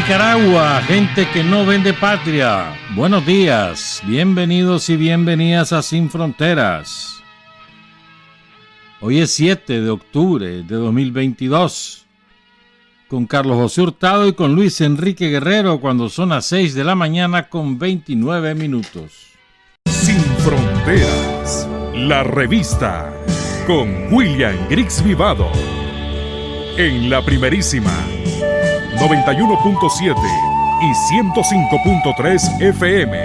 Nicaragua, gente que no vende patria. Buenos días, bienvenidos y bienvenidas a Sin Fronteras. Hoy es 7 de octubre de 2022. Con Carlos José Hurtado y con Luis Enrique Guerrero cuando son las 6 de la mañana con 29 minutos. Sin Fronteras, la revista con William Griggs Vivado. En la primerísima 91.7 y 105.3 FM.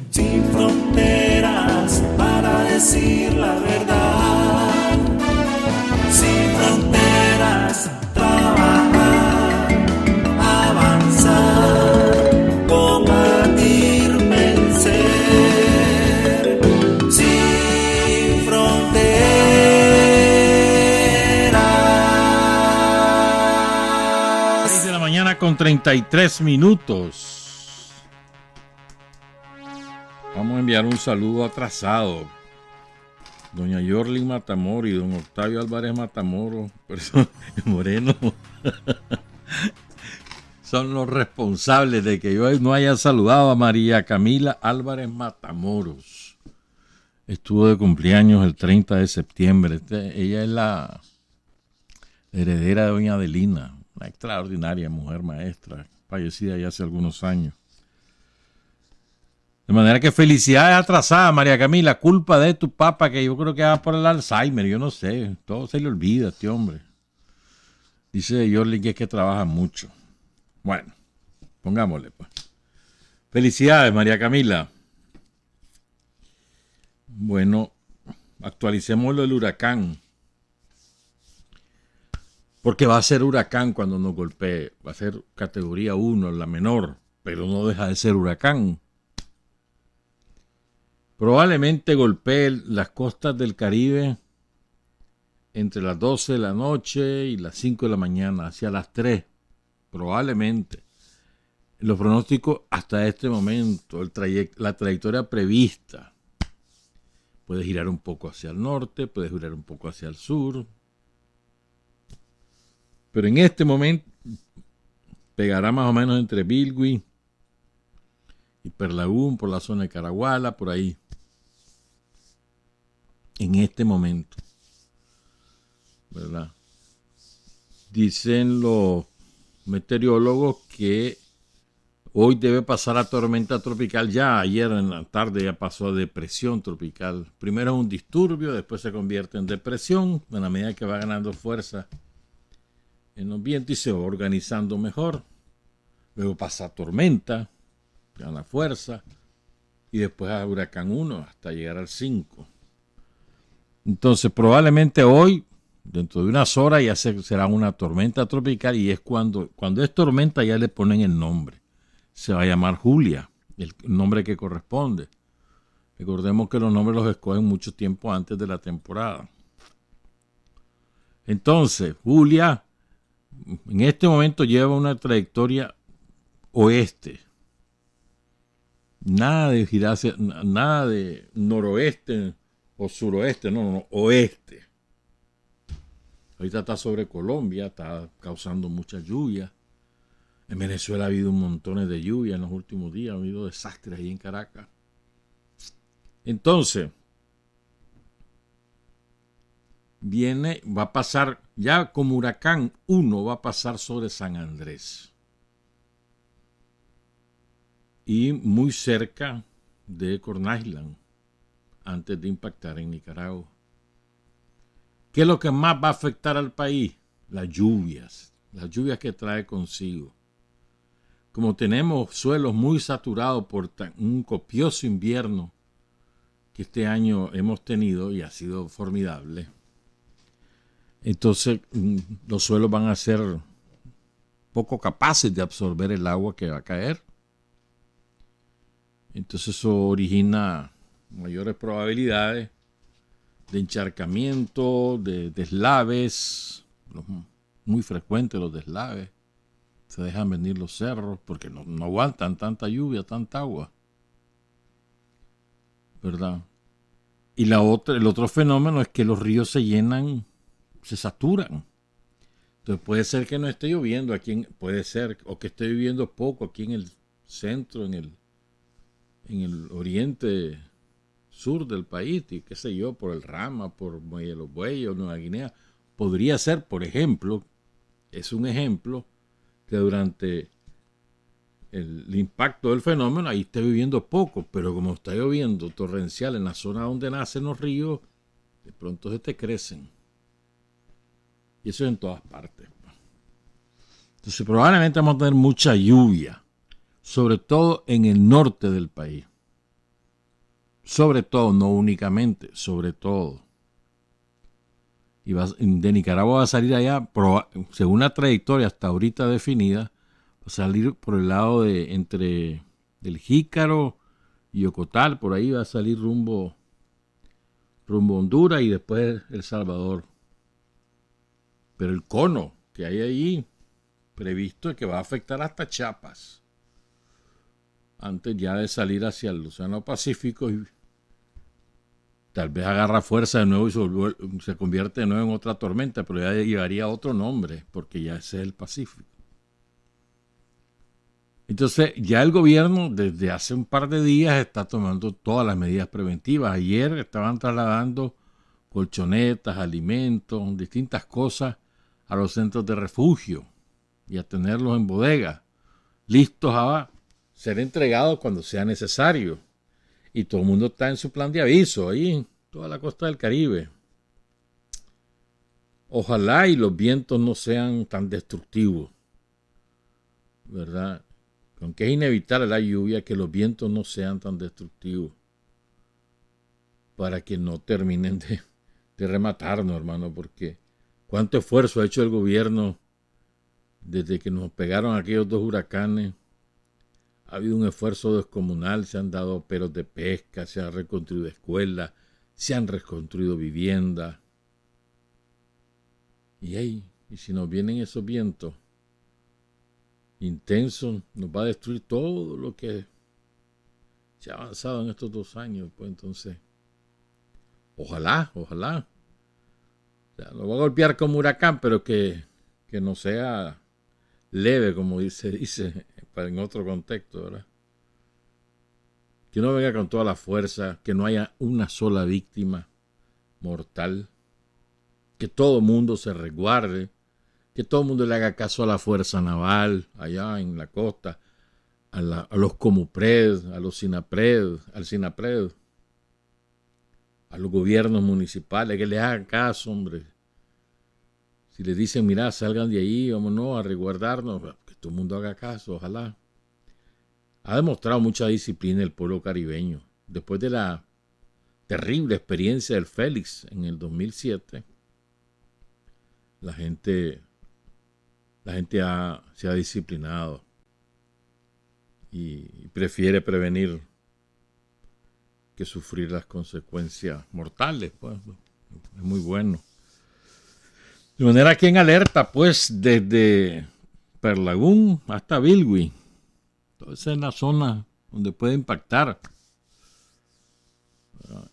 Sin fronteras para decir la verdad. Sin fronteras, trabajar, avanzar, combatir, vencer. Sin fronteras. 6 de la mañana con 33 minutos. Vamos a enviar un saludo atrasado. Doña Yorlin Matamoros y don Octavio Álvarez Matamoros, Moreno, son los responsables de que yo no haya saludado a María Camila Álvarez Matamoros. Estuvo de cumpleaños el 30 de septiembre. Ella es la heredera de doña Adelina, una extraordinaria mujer maestra, fallecida ya hace algunos años. De manera que felicidades atrasadas, María Camila, culpa de tu papá, que yo creo que va por el Alzheimer, yo no sé, todo se le olvida a este hombre. Dice Yorlin que es que trabaja mucho. Bueno, pongámosle pues. Felicidades, María Camila. Bueno, actualicemos lo del huracán. Porque va a ser huracán cuando nos golpee, va a ser categoría 1, la menor, pero no deja de ser huracán. Probablemente golpee las costas del Caribe entre las 12 de la noche y las 5 de la mañana, hacia las 3, probablemente. Los pronósticos hasta este momento, la trayectoria prevista, puede girar un poco hacia el norte, puede girar un poco hacia el sur, pero en este momento pegará más o menos entre Bilwi y Perlagún, por la zona de Caraguala, por ahí. En este momento, ¿verdad? Dicen los meteorólogos que hoy debe pasar a tormenta tropical. Ya ayer en la tarde ya pasó a depresión tropical. Primero es un disturbio, después se convierte en depresión, a la medida que va ganando fuerza en los vientos y se va organizando mejor. Luego pasa a tormenta, gana fuerza, y después a huracán 1 hasta llegar al 5. Entonces probablemente hoy, dentro de unas horas, ya será una tormenta tropical, y es cuando es tormenta ya le ponen el nombre. Se va a llamar Julia, el nombre que corresponde. Recordemos que los nombres los escogen mucho tiempo antes de la temporada. Entonces, Julia en este momento lleva una trayectoria oeste. Nada de girar nada de noroeste o suroeste, no, oeste. Ahorita está sobre Colombia, está causando mucha lluvia. En Venezuela ha habido un montón de lluvia en los últimos días, ha habido desastres ahí en Caracas. Entonces, va a pasar, ya como huracán 1, va a pasar sobre San Andrés. Y muy cerca de Corn Island, antes de impactar en Nicaragua. ¿Qué es lo que más va a afectar al país? Las lluvias que trae consigo. Como tenemos suelos muy saturados por un copioso invierno que este año hemos tenido y ha sido formidable, entonces los suelos van a ser poco capaces de absorber el agua que va a caer. Entonces eso origina mayores probabilidades de encharcamiento, de deslaves, muy frecuentes los deslaves. Se dejan venir los cerros porque no aguantan tanta lluvia, tanta agua, ¿verdad? Y el otro fenómeno es que los ríos se llenan, se saturan. Entonces puede ser que no esté lloviendo aquí, puede ser, o que esté lloviendo poco aquí en el centro, en el oriente sur del país, y qué sé yo, por el Rama, por Muelle de los Bueyes o Nueva Guinea. Podría ser, por ejemplo, es un ejemplo que durante el impacto del fenómeno ahí está lloviendo poco, pero como está lloviendo torrencial en la zona donde nacen los ríos, de pronto se te crecen. Y eso es en todas partes. Entonces probablemente vamos a tener mucha lluvia, sobre todo en el norte del país. Sobre todo, no únicamente, sobre todo. Y de Nicaragua va a salir allá, según la trayectoria hasta ahorita definida, va a salir por el lado de entre el Jícaro y Ocotal, por ahí va a salir rumbo Honduras y después El Salvador. Pero el cono que hay ahí previsto es que va a afectar hasta Chiapas, antes ya de salir hacia el Océano Pacífico y tal vez agarra fuerza de nuevo y se convierte de nuevo en otra tormenta, pero ya llevaría otro nombre, porque ya ese es el Pacífico. Entonces, ya el gobierno desde hace un par de días está tomando todas las medidas preventivas. Ayer estaban trasladando colchonetas, alimentos, distintas cosas a los centros de refugio y a tenerlos en bodega, listos a ser entregados cuando sea necesario. Y todo el mundo está en su plan de aviso ahí en toda la costa del Caribe. Ojalá y los vientos no sean tan destructivos, ¿verdad? Aunque es inevitable la lluvia, que los vientos no sean tan destructivos para que no terminen de rematarnos, hermano, porque cuánto esfuerzo ha hecho el gobierno desde que nos pegaron aquellos 2 huracanes. Ha habido un esfuerzo descomunal, se han dado peros de pesca, se han reconstruido escuelas, se han reconstruido viviendas. Y si nos vienen esos vientos intensos, nos va a destruir todo lo que se ha avanzado en estos 2 años. Pues entonces, ojalá. O sea, nos va a golpear como huracán, pero que no sea leve, como se dice en otro contexto, ¿verdad? Que no venga con toda la fuerza, que no haya una sola víctima mortal, que todo el mundo se resguarde, que todo el mundo le haga caso a la fuerza naval allá en la costa, a los Comupred, a los Sinapred, al Sinapred, a los gobiernos municipales, que le hagan caso, hombre. Si les dicen, mira, salgan de ahí, vámonos a resguardarnos, que todo el mundo haga caso, ojalá. Ha demostrado mucha disciplina el pueblo caribeño. Después de la terrible experiencia del Félix en el 2007, la gente se ha disciplinado y prefiere prevenir que sufrir las consecuencias mortales. Pues, es muy bueno. De manera que en alerta, pues, desde Perlagún hasta Bilwi. Esa es la zona donde puede impactar.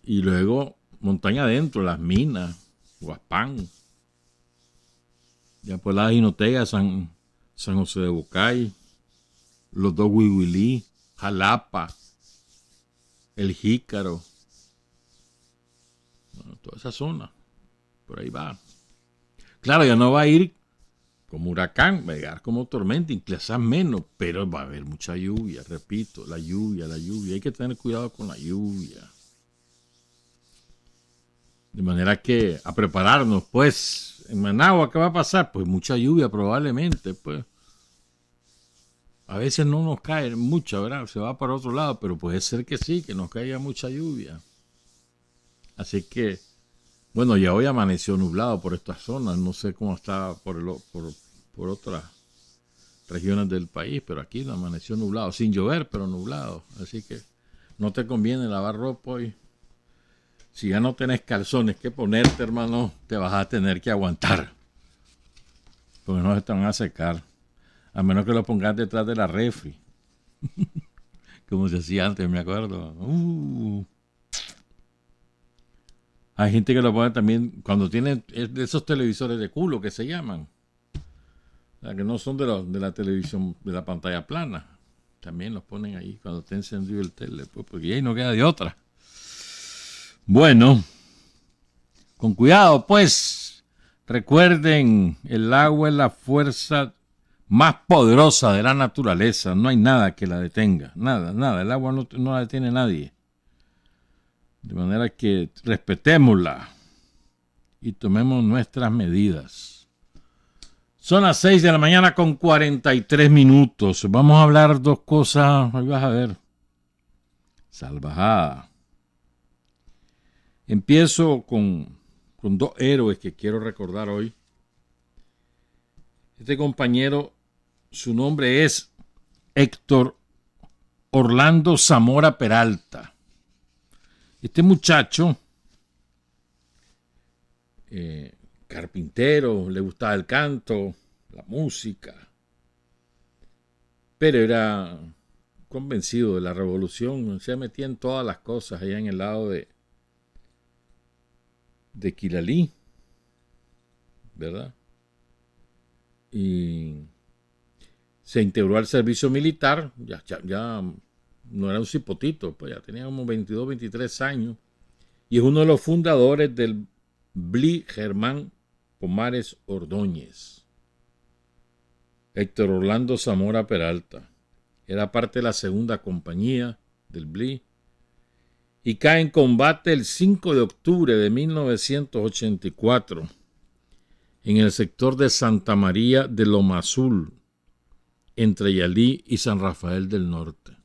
Y luego montaña adentro, las minas, Huaspán, ya por la Jinotega, San José de Bocay, los 2 Huihuilí, Jalapa, el Jícaro, bueno, toda esa zona, por ahí va. Claro, ya no va a ir como huracán, va a llegar como tormenta, quizás menos, pero va a haber mucha lluvia, repito, la lluvia, hay que tener cuidado con la lluvia. De manera que a prepararnos, pues, en Managua, ¿qué va a pasar? Pues mucha lluvia probablemente, pues. A veces no nos cae mucha, ¿verdad? Se va para otro lado, pero puede ser que sí, que nos caiga mucha lluvia. Así que, bueno, ya hoy amaneció nublado por estas zonas, no sé cómo está por otras regiones del país, pero aquí no amaneció nublado, sin llover, pero nublado. Así que no te conviene lavar ropa hoy. Si ya no tenés calzones que ponerte, hermano, te vas a tener que aguantar, porque no se te van a secar, a menos que lo pongas detrás de la refri, como se hacía antes, me acuerdo. Hay gente que lo pone también cuando tiene de esos televisores de culo que se llaman. O sea, que no son de la televisión, de la pantalla plana. También los ponen ahí cuando está encendido el tele, pues, porque ahí no queda de otra. Bueno, con cuidado, pues. Recuerden, el agua es la fuerza más poderosa de la naturaleza. No hay nada que la detenga. Nada, nada. El agua no la detiene nadie. De manera que respetémosla y tomemos nuestras medidas. Son las 6 de la mañana con 43 minutos. Vamos a hablar dos cosas. Ahí vas a ver. Salvajada. Empiezo con dos héroes que quiero recordar hoy. Este compañero, su nombre es Héctor Orlando Zamora Peralta. Este muchacho, carpintero, le gustaba el canto, la música, pero era convencido de la revolución, se metía en todas las cosas allá en el lado de Quilalí, ¿verdad? Y se integró al servicio militar, ya no era un cipotito, pues ya tenía como 22, 23 años, y es uno de los fundadores del BLI Germán Pomares Ordóñez. Héctor Orlando Zamora Peralta era parte de la segunda compañía del BLI y cae en combate el 5 de octubre de 1984 en el sector de Santa María de Loma Azul, entre Yalí y San Rafael del Norte.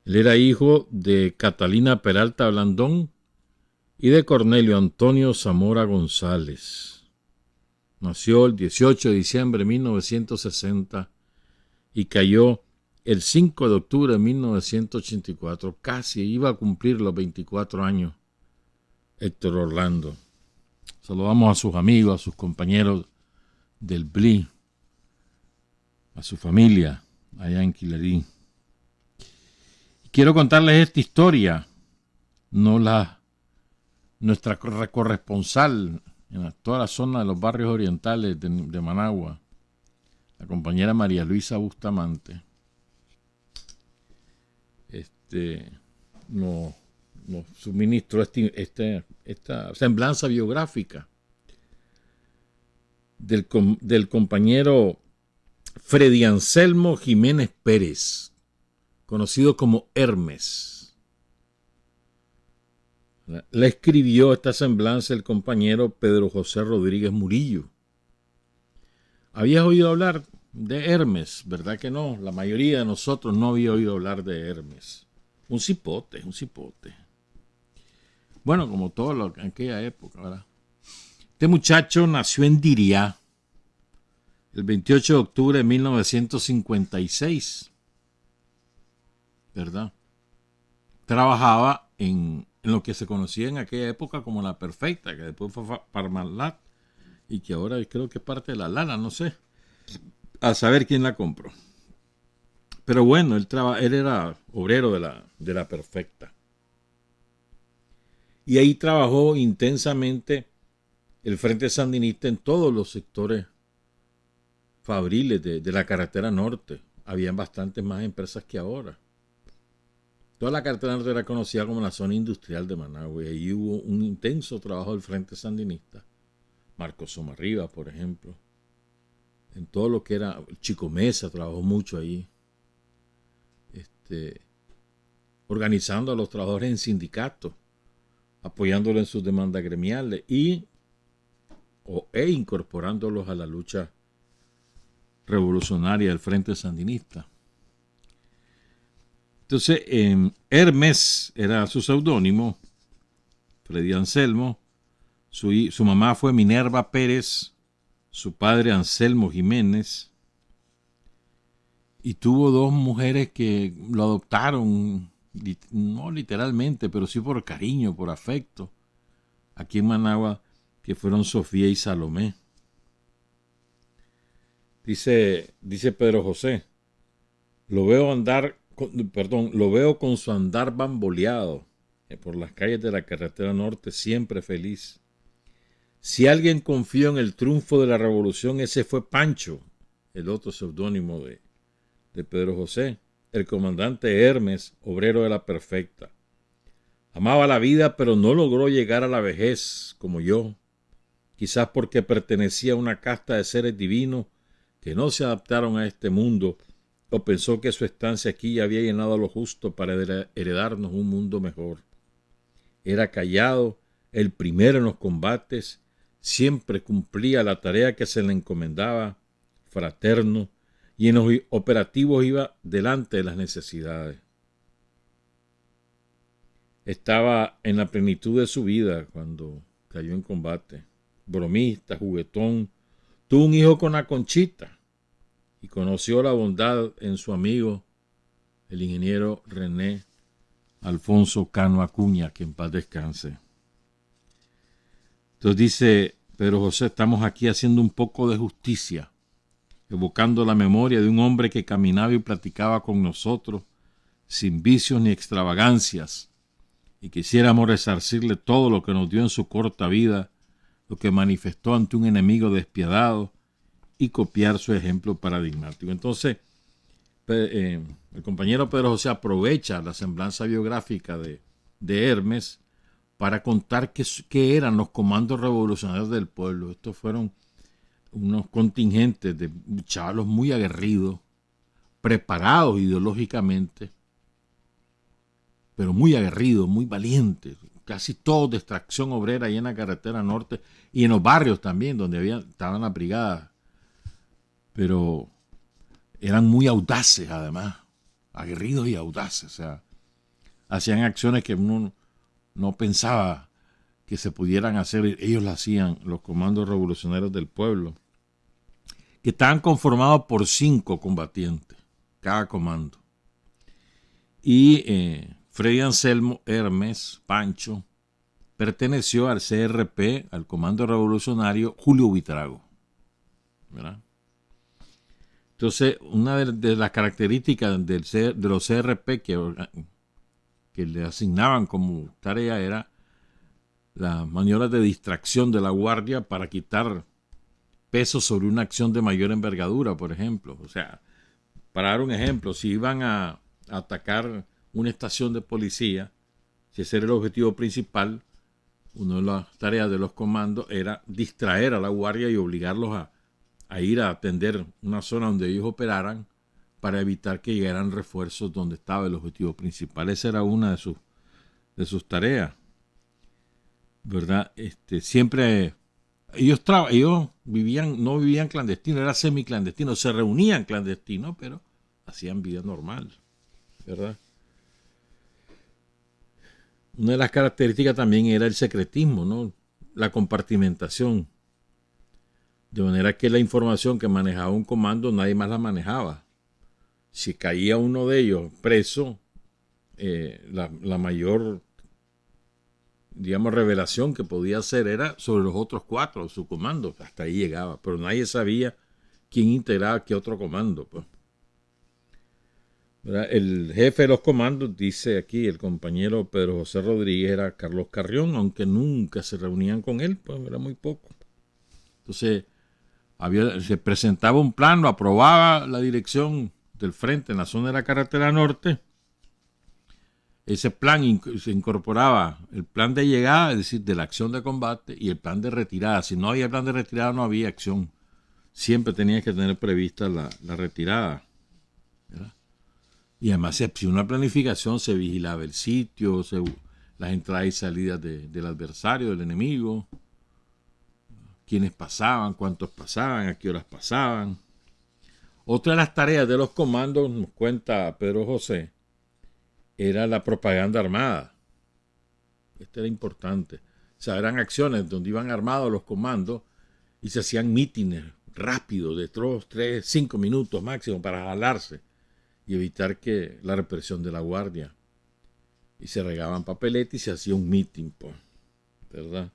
Él era hijo de Catalina Peralta Blandón y de Cornelio Antonio Zamora González. Nació el 18 de diciembre de 1960 y cayó el 5 de octubre de 1984. Casi iba a cumplir los 24 años Héctor Orlando. Saludamos a sus amigos, a sus compañeros del BLI, a su familia allá en Quilalí. Quiero contarles esta historia, nuestra corresponsal en toda la zona de los barrios orientales de Managua, la compañera María Luisa Bustamante, nos suministró esta semblanza biográfica del compañero Freddy Anselmo Jiménez Pérez, conocido como Hermes. La escribió esta semblanza el compañero Pedro José Rodríguez Murillo. ¿Habías oído hablar de Hermes? ¿Verdad que no? La mayoría de nosotros no había oído hablar de Hermes. Un cipote. Bueno, como todo en aquella época, ¿verdad? Este muchacho nació en Diriá el 28 de octubre de 1956. ¿Verdad? Trabajaba en lo que se conocía en aquella época como La Perfecta, que después fue Parmalat y que ahora creo que es parte de La Lana, no sé, a saber quién la compró. Pero bueno, él era obrero de la Perfecta. Y ahí trabajó intensamente el Frente Sandinista en todos los sectores fabriles de la carretera norte. Habían bastantes más empresas que ahora. Toda la carretera norte era conocida como la zona industrial de Managua y ahí hubo un intenso trabajo del Frente Sandinista. Marcos Somarriba, por ejemplo. En todo lo que era Chico Mesa trabajó mucho ahí. Organizando a los trabajadores en sindicatos, apoyándolos en sus demandas gremiales e incorporándolos a la lucha revolucionaria del Frente Sandinista. Entonces, Hermes era su seudónimo, Freddy Anselmo, su mamá fue Minerva Pérez, su padre Anselmo Jiménez, y tuvo dos mujeres que lo adoptaron, no literalmente, pero sí por cariño, por afecto, aquí en Managua, que fueron Sofía y Salomé. Dice Pedro José, lo veo con su andar bamboleado, por las calles de la carretera norte, siempre feliz. Si alguien confió en el triunfo de la revolución, ese fue Pancho, el otro seudónimo de Pedro José, el comandante Hermes, obrero de la perfecta. Amaba la vida, pero no logró llegar a la vejez como yo, quizás porque pertenecía a una casta de seres divinos que no se adaptaron a este mundo, o pensó que su estancia aquí ya había llenado lo justo para heredarnos un mundo mejor. Era callado, el primero en los combates, siempre cumplía la tarea que se le encomendaba, fraterno, y en los operativos iba delante de las necesidades. Estaba en la plenitud de su vida cuando cayó en combate. Bromista, juguetón, tuvo un hijo con la Conchita y conoció la bondad en su amigo, el ingeniero René Alfonso Cano Acuña, que en paz descanse. Entonces dice Pedro José, estamos aquí haciendo un poco de justicia, evocando la memoria de un hombre que caminaba y platicaba con nosotros, sin vicios ni extravagancias, y quisiéramos resarcirle todo lo que nos dio en su corta vida, lo que manifestó ante un enemigo despiadado, y copiar su ejemplo paradigmático. Entonces, el compañero Pedro José aprovecha la semblanza biográfica de Hermes para contar qué eran los comandos revolucionarios del pueblo. Estos fueron unos contingentes de chavalos muy aguerridos, preparados ideológicamente, pero muy aguerridos, muy valientes, casi todos de extracción obrera ahí en la carretera norte y en los barrios también, donde estaban las brigadas, pero eran muy audaces además, aguerridos y audaces, o sea, hacían acciones que uno no pensaba que se pudieran hacer, ellos las hacían, los comandos revolucionarios del pueblo, que estaban conformados por 5 combatientes, cada comando. Y Freddy Anselmo Hermes Pancho perteneció al CRP, al Comando Revolucionario Julio Buitrago, ¿verdad? Entonces, una de las características de los CRP que le asignaban como tarea era las maniobras de distracción de la guardia para quitar peso sobre una acción de mayor envergadura, por ejemplo. O sea, para dar un ejemplo, si iban a atacar una estación de policía, si ese era el objetivo principal, una de las tareas de los comandos era distraer a la guardia y obligarlos a ir a atender una zona donde ellos operaran para evitar que llegaran refuerzos donde estaba el objetivo principal. Esa era una de sus tareas, ¿verdad? Siempre ellos no vivían clandestino, era semiclandestino, se reunían clandestinos, pero hacían vida normal, ¿verdad? Una de las características también era el secretismo, ¿no? La compartimentación. De manera que la información que manejaba un comando nadie más la manejaba. Si caía uno de ellos preso, la mayor, digamos, revelación que podía hacer era sobre los otros 4 de su comando. Hasta ahí llegaba, pero nadie sabía quién integraba qué otro comando, pues. ¿Verdad? El jefe de los comandos, dice aquí el compañero Pedro José Rodríguez, era Carlos Carrión, aunque nunca se reunían con él, pues era muy poco. Entonces, se presentaba un plan, lo aprobaba la dirección del frente en la zona de la carretera norte. Ese plan se incorporaba el plan de llegada, es decir, de la acción de combate, y el plan de retirada. Si no había plan de retirada, no había acción. Siempre tenía que tener prevista la retirada, ¿verdad? Y además se hacía una planificación, se vigilaba el sitio, las entradas y salidas del adversario, del enemigo, quiénes pasaban, cuántos pasaban, a qué horas pasaban. Otra de las tareas de los comandos, nos cuenta Pedro José, era la propaganda armada. Esto era importante. O sea, eran acciones donde iban armados los comandos y se hacían mítines rápidos de 2, 3, 5 minutos máximo para jalarse y evitar que la represión de la guardia. Y se regaban papeletas y se hacía un mitin, pues, ¿verdad?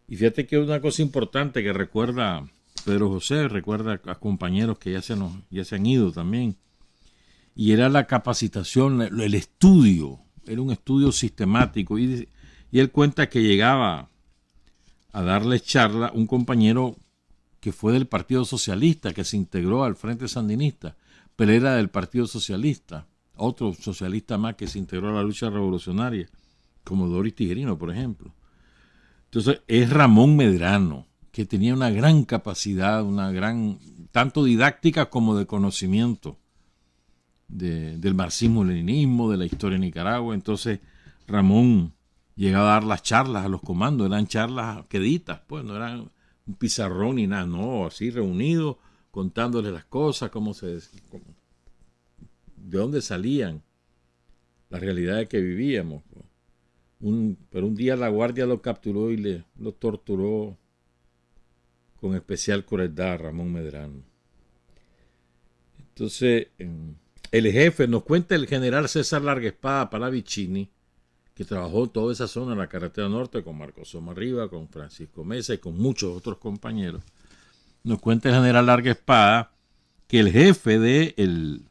Y fíjate que una cosa importante que recuerda Pedro José, recuerda a compañeros que ya se han ido también, y era la capacitación, el estudio era un estudio sistemático. Y él cuenta que llegaba a darle charla un compañero que fue del Partido Socialista, que se integró al Frente Sandinista, pero era del Partido Socialista. Otro socialista más que se integró a la lucha revolucionaria, como Doris Tijerino, por ejemplo. Entonces, es Ramón Medrano, que tenía una gran capacidad, tanto didáctica como de conocimiento del marxismo-leninismo, de la historia de Nicaragua. Entonces, Ramón llegaba a dar las charlas a los comandos, eran charlas queditas, pues no eran un pizarrón ni nada, no, así reunidos, contándoles las cosas, de dónde salían, las realidades que vivíamos. Pero un día la guardia lo capturó y lo torturó con especial crueldad a Ramón Medrano. Entonces, el jefe, nos cuenta el general César Larguespada Palavicini, que trabajó toda esa zona en la carretera norte con Marcos Somarriba, con Francisco Mesa y con muchos otros compañeros. Nos cuenta el general Larguespada que el jefe del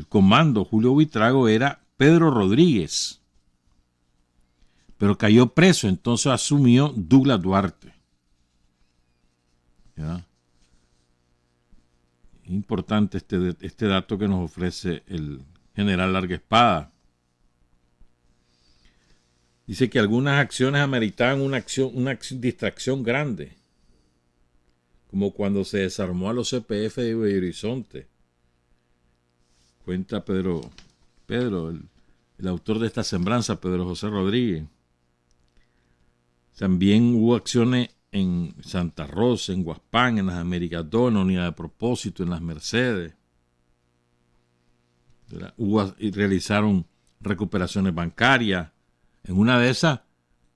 comando Julio Buitrago era Pedro Rodríguez, pero cayó preso, entonces asumió Douglas Duarte. ¿Ya? Importante este dato que nos ofrece el general Larguespada. Dice que algunas acciones ameritaban una distracción grande, como cuando se desarmó a los CPF de Belo Horizonte. Cuenta Pedro, el autor de esta semblanza, Pedro José Rodríguez. También hubo acciones en Santa Rosa, en Guaspán, en las Américas 2, en la Unidad de Propósito, en las Mercedes. Y realizaron recuperaciones bancarias. En una de esas,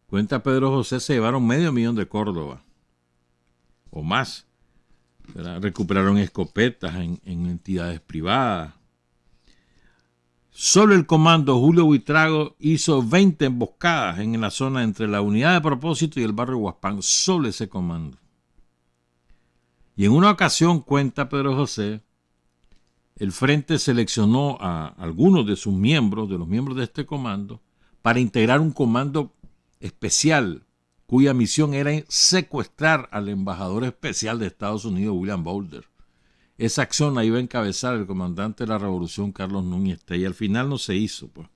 cuenta Pedro José, se llevaron $500,000 de Córdoba o más. Recuperaron escopetas en entidades privadas. Solo el comando Julio Buitrago hizo 20 emboscadas en la zona entre la Unidad de Propósito y el barrio Guaspán. Solo ese comando. Y en una ocasión, cuenta Pedro José, el frente seleccionó a algunos de sus miembros, de los miembros de este comando, para integrar un comando especial, cuya misión era secuestrar al embajador especial de Estados Unidos, William Boulder. Esa acción la iba a encabezar el comandante de la Revolución, Carlos Núñez Tella. Al final no se hizo, pues.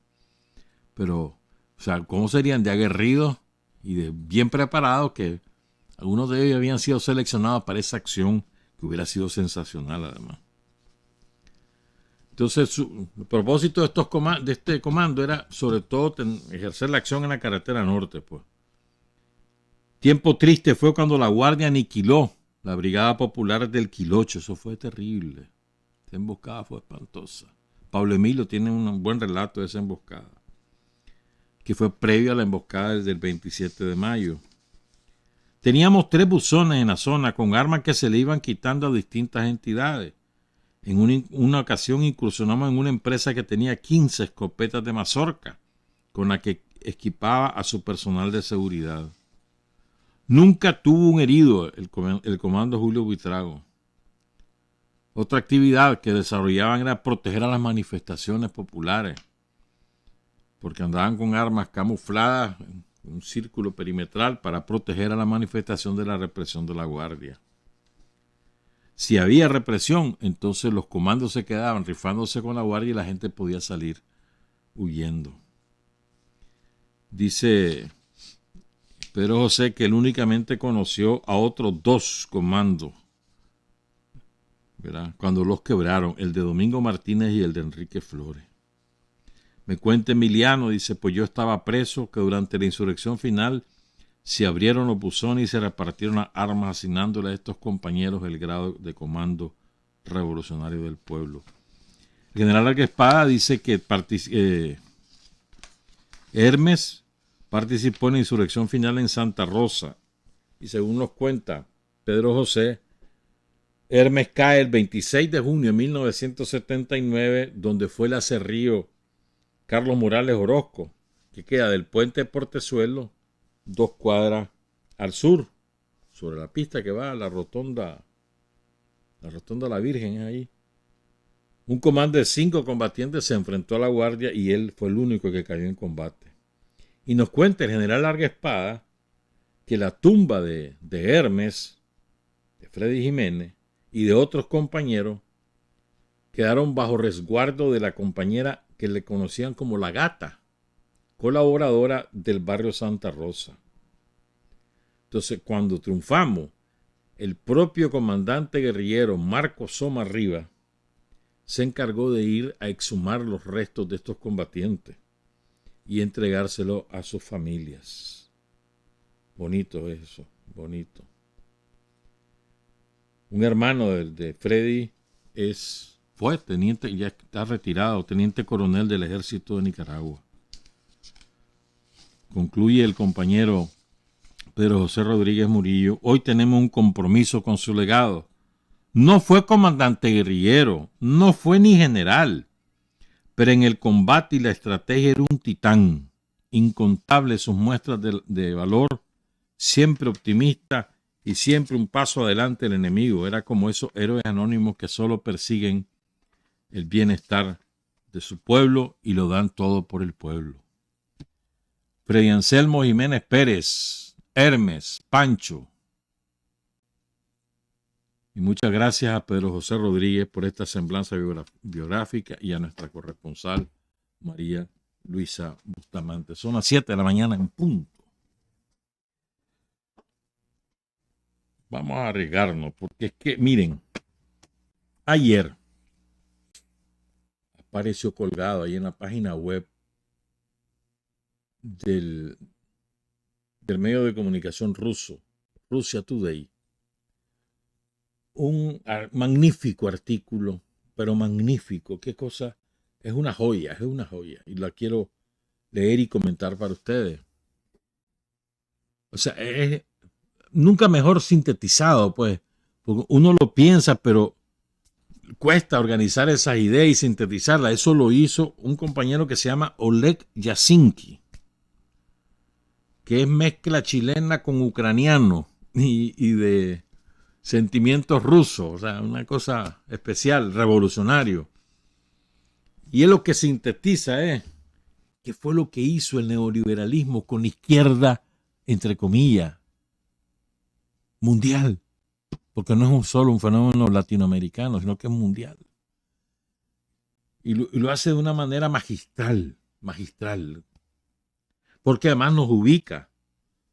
Pero, o sea, ¿cómo serían de aguerridos y de bien preparados que algunos de ellos habían sido seleccionados para esa acción que hubiera sido sensacional, además? Entonces, el propósito de este comando era, sobre todo, ejercer la acción en la carretera norte, pues. Tiempo triste fue cuando la Guardia aniquiló la Brigada Popular del Quilocho. Eso fue terrible. Esa emboscada fue espantosa. Pablo Emilio tiene un buen relato de esa emboscada, que fue previo a la emboscada del 27 de mayo. Teníamos 3 buzones en la zona con armas que se le iban quitando a distintas entidades. En una ocasión incursionamos en una empresa que tenía 15 escopetas de mazorca, con la que equipaba a su personal de seguridad. Nunca tuvo un herido el comando Julio Buitrago. Otra actividad que desarrollaban era proteger a las manifestaciones populares, porque andaban con armas camufladas en un círculo perimetral para proteger a la manifestación de la represión de la Guardia. Si había represión, entonces los comandos se quedaban rifándose con la Guardia y la gente podía salir huyendo. Dice Pedro José que él únicamente conoció a otros 2 comandos, ¿verdad?, cuando los quebraron, el de Domingo Martínez y el de Enrique Flores. Me cuenta Emiliano, dice, pues yo estaba preso, que durante la insurrección final se abrieron los buzones y se repartieron las armas, asignándole a estos compañeros el grado de comando revolucionario del pueblo. El general Larguespada dice que Hermes participó en la insurrección final en Santa Rosa, y según nos cuenta Pedro José, Hermes cae el 26 de junio de 1979, donde fue el acerrío Carlos Morales Orozco, que queda del puente de Portezuelo 2 cuadras al sur, sobre la pista que va a la rotonda La Virgen, es ahí. Un comando de 5 combatientes se enfrentó a la guardia y él fue el único que cayó en combate. Y nos cuenta el general Larga Espada que la tumba de Hermes, de Freddy Jiménez y de otros compañeros quedaron bajo resguardo de la compañera que le conocían como la Gata, colaboradora del barrio Santa Rosa. Entonces, cuando triunfamos, el propio comandante guerrillero Marco Soma Riva se encargó de ir a exhumar los restos de estos combatientes y entregárselos a sus familias. Bonito eso, bonito. Un hermano de Freddy fue teniente, ya está retirado, teniente coronel del ejército de Nicaragua. Concluye el compañero Pedro José Rodríguez Murillo: hoy tenemos un compromiso con su legado. No fue comandante guerrillero, no fue ni general, pero en el combate y la estrategia era un titán. Incontables sus muestras de valor, siempre optimista y siempre un paso adelante del enemigo. Era como esos héroes anónimos que solo persiguen el bienestar de su pueblo y lo dan todo por el pueblo. Freddy Anselmo Jiménez Pérez, Hermes, Pancho. Y muchas gracias a Pedro José Rodríguez por esta semblanza biográfica y a nuestra corresponsal María Luisa Bustamante. Son las 7 de la mañana en punto. Vamos a arriesgarnos porque es que, miren, ayer apareció colgado ahí en la página web del medio de comunicación ruso, Russia Today, un magnífico artículo, pero magnífico, qué cosa, es una joya, y la quiero leer y comentar para ustedes. O sea, es nunca mejor sintetizado, pues, porque uno lo piensa, pero cuesta organizar esas ideas y sintetizarlas. Eso lo hizo un compañero que se llama Oleg Yasinski, que es mezcla chilena con ucraniano y de sentimientos rusos, o sea, una cosa especial, revolucionario. Y él lo que sintetiza es qué fue lo que hizo el neoliberalismo con la izquierda, entre comillas, mundial, porque no es solo un fenómeno latinoamericano, sino que es mundial. Y lo hace de una manera magistral, porque además nos ubica.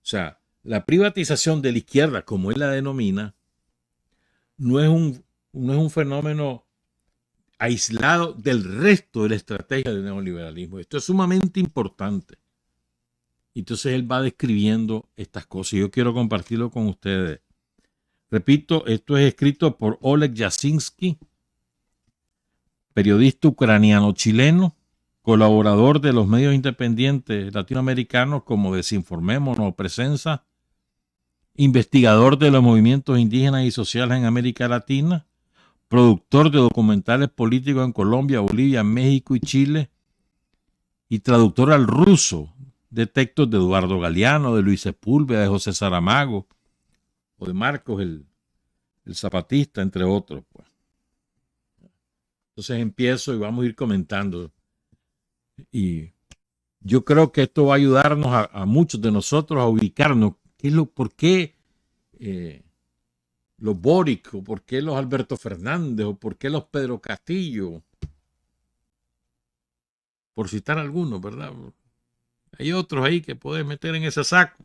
O sea, la privatización de la izquierda, como él la denomina, no es un fenómeno aislado del resto de la estrategia del neoliberalismo. Esto es sumamente importante. Entonces él va describiendo estas cosas y yo quiero compartirlo con ustedes. Repito, esto es escrito por Oleg Yasinski, periodista ucraniano-chileno, colaborador de los medios independientes latinoamericanos como Desinformémonos o Presenza, investigador de los movimientos indígenas y sociales en América Latina, productor de documentales políticos en Colombia, Bolivia, México y Chile, y traductor al ruso de textos de Eduardo Galeano, de Luis Sepúlveda, de José Saramago, o de Marcos el Zapatista, entre otros. Pues. Entonces empiezo y vamos a ir comentando. Y yo creo que esto va a ayudarnos a muchos de nosotros a ubicarnos. ¿Por qué los Boric, o por qué los Alberto Fernández, o por qué los Pedro Castillo? Por citar algunos, ¿verdad? Hay otros ahí que puedes meter en ese saco.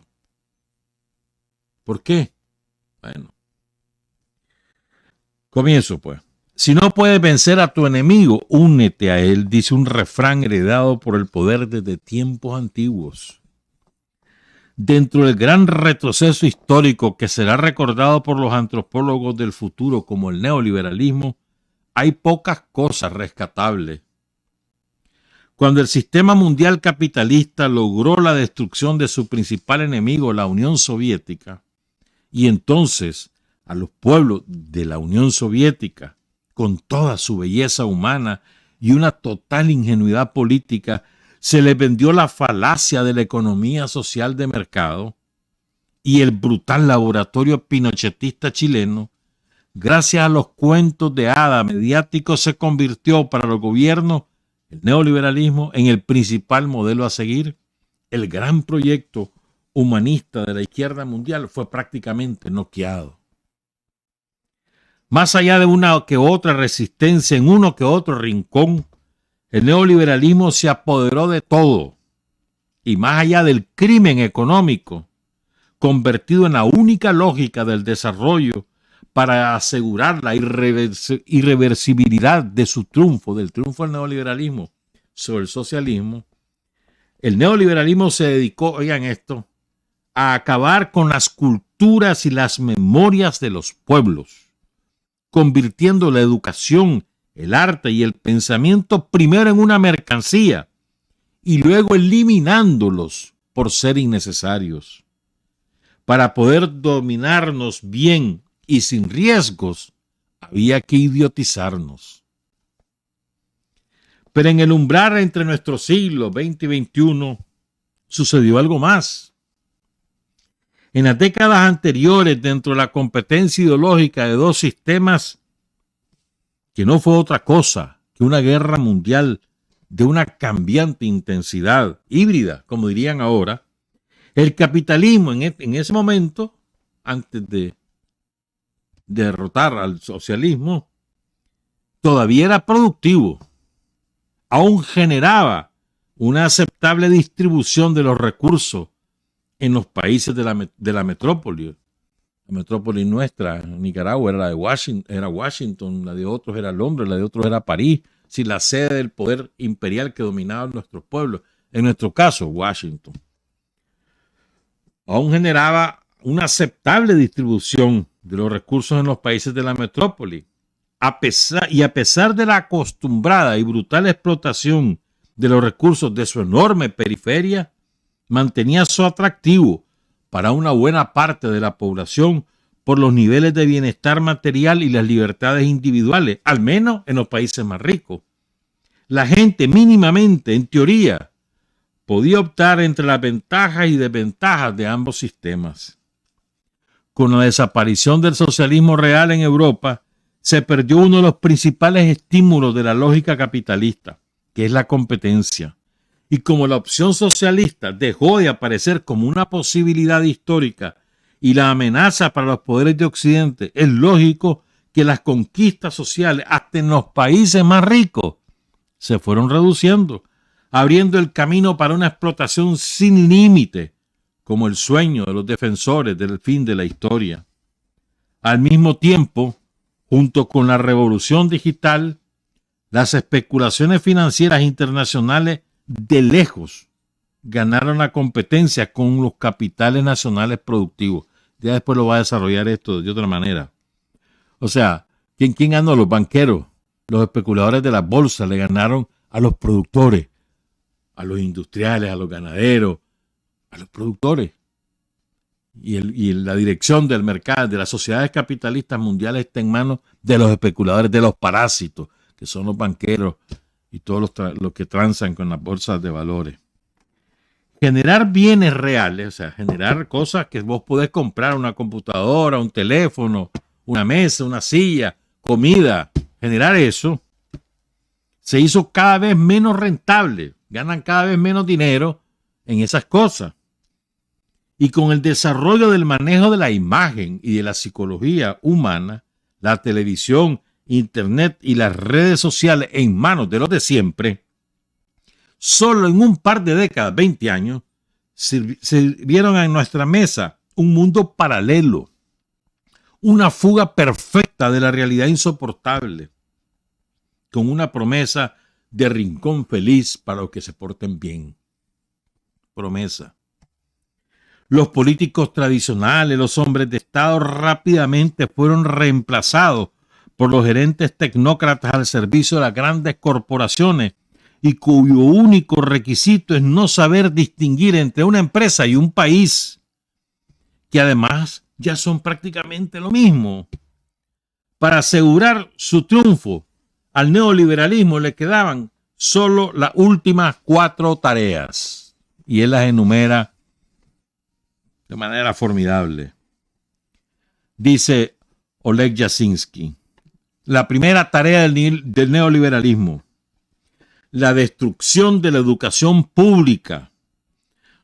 ¿Por qué? Bueno. Comienzo, pues. Si no puedes vencer a tu enemigo, únete a él, dice un refrán heredado por el poder desde tiempos antiguos. Dentro del gran retroceso histórico que será recordado por los antropólogos del futuro como el neoliberalismo, hay pocas cosas rescatables. Cuando el sistema mundial capitalista logró la destrucción de su principal enemigo, la Unión Soviética, y entonces a los pueblos de la Unión Soviética, con toda su belleza humana y una total ingenuidad política, se les vendió la falacia de la economía social de mercado y el brutal laboratorio pinochetista chileno gracias a los cuentos de hadas mediáticos, se convirtió para los gobiernos el neoliberalismo en el principal modelo a seguir. El gran proyecto humanista de la izquierda mundial fue prácticamente noqueado. Más allá de una que otra resistencia en uno que otro rincón, el neoliberalismo se apoderó de todo, y más allá del crimen económico, convertido en la única lógica del desarrollo para asegurar la irreversibilidad de su triunfo, del triunfo del neoliberalismo sobre el socialismo, el neoliberalismo se dedicó, oigan esto, a acabar con las culturas y las memorias de los pueblos, convirtiendo la educación, el arte y el pensamiento primero en una mercancía y luego eliminándolos por ser innecesarios. Para poder dominarnos bien y sin riesgos, había que idiotizarnos. Pero en el umbral entre nuestros siglos XX y XXI sucedió algo más. En las décadas anteriores, dentro de la competencia ideológica de dos sistemas, que no fue otra cosa que una guerra mundial de una cambiante intensidad, híbrida, como dirían ahora, el capitalismo en ese momento, antes de derrotar al socialismo, todavía era productivo, aún generaba una aceptable distribución de los recursos en los países de la metrópoli. La metrópoli nuestra, Nicaragua, era la de Washington, la de otros era Londres, la de otros era París, si la sede del poder imperial que dominaba nuestros pueblos, en nuestro caso, Washington. Aún generaba una aceptable distribución de los recursos en los países de la metrópoli. A pesar de la acostumbrada y brutal explotación de los recursos de su enorme periferia, mantenía su atractivo para una buena parte de la población por los niveles de bienestar material y las libertades individuales, al menos en los países más ricos. La gente mínimamente, en teoría, podía optar entre las ventajas y desventajas de ambos sistemas. Con la desaparición del socialismo real en Europa, se perdió uno de los principales estímulos de la lógica capitalista, que es la competencia. Y como la opción socialista dejó de aparecer como una posibilidad histórica y la amenaza para los poderes de Occidente, es lógico que las conquistas sociales, hasta en los países más ricos, se fueron reduciendo, abriendo el camino para una explotación sin límite, como el sueño de los defensores del fin de la historia. Al mismo tiempo, junto con la revolución digital, las especulaciones financieras internacionales de lejos ganaron la competencia con los capitales nacionales productivos. Ya después lo va a desarrollar esto de otra manera. O sea, ¿quién ganó? Los banqueros, los especuladores de la bolsa le ganaron a los productores, a los industriales, a los ganaderos, a los productores. Y la dirección del mercado, de las sociedades capitalistas mundiales está en manos de los especuladores, de los parásitos, que son los banqueros y todos los que transan con las bolsas de valores. Generar bienes reales, o sea, generar cosas que vos podés comprar, una computadora, un teléfono, una mesa, una silla, comida, generar eso, se hizo cada vez menos rentable, ganan cada vez menos dinero en esas cosas. Y con el desarrollo del manejo de la imagen y de la psicología humana, la televisión, Internet y las redes sociales en manos de los de siempre, solo en un par de décadas, 20 años, sirvieron a nuestra mesa un mundo paralelo, una fuga perfecta de la realidad insoportable, con una promesa de rincón feliz para los que se porten bien. Promesa. Los políticos tradicionales, los hombres de Estado rápidamente fueron reemplazados por los gerentes tecnócratas al servicio de las grandes corporaciones y cuyo único requisito es no saber distinguir entre una empresa y un país, que además ya son prácticamente lo mismo. Para asegurar su triunfo, al neoliberalismo le quedaban solo las últimas 4 tareas, y él las enumera de manera formidable. Dice: Oleg Yasinski. La primera tarea del neoliberalismo, la destrucción de la educación pública,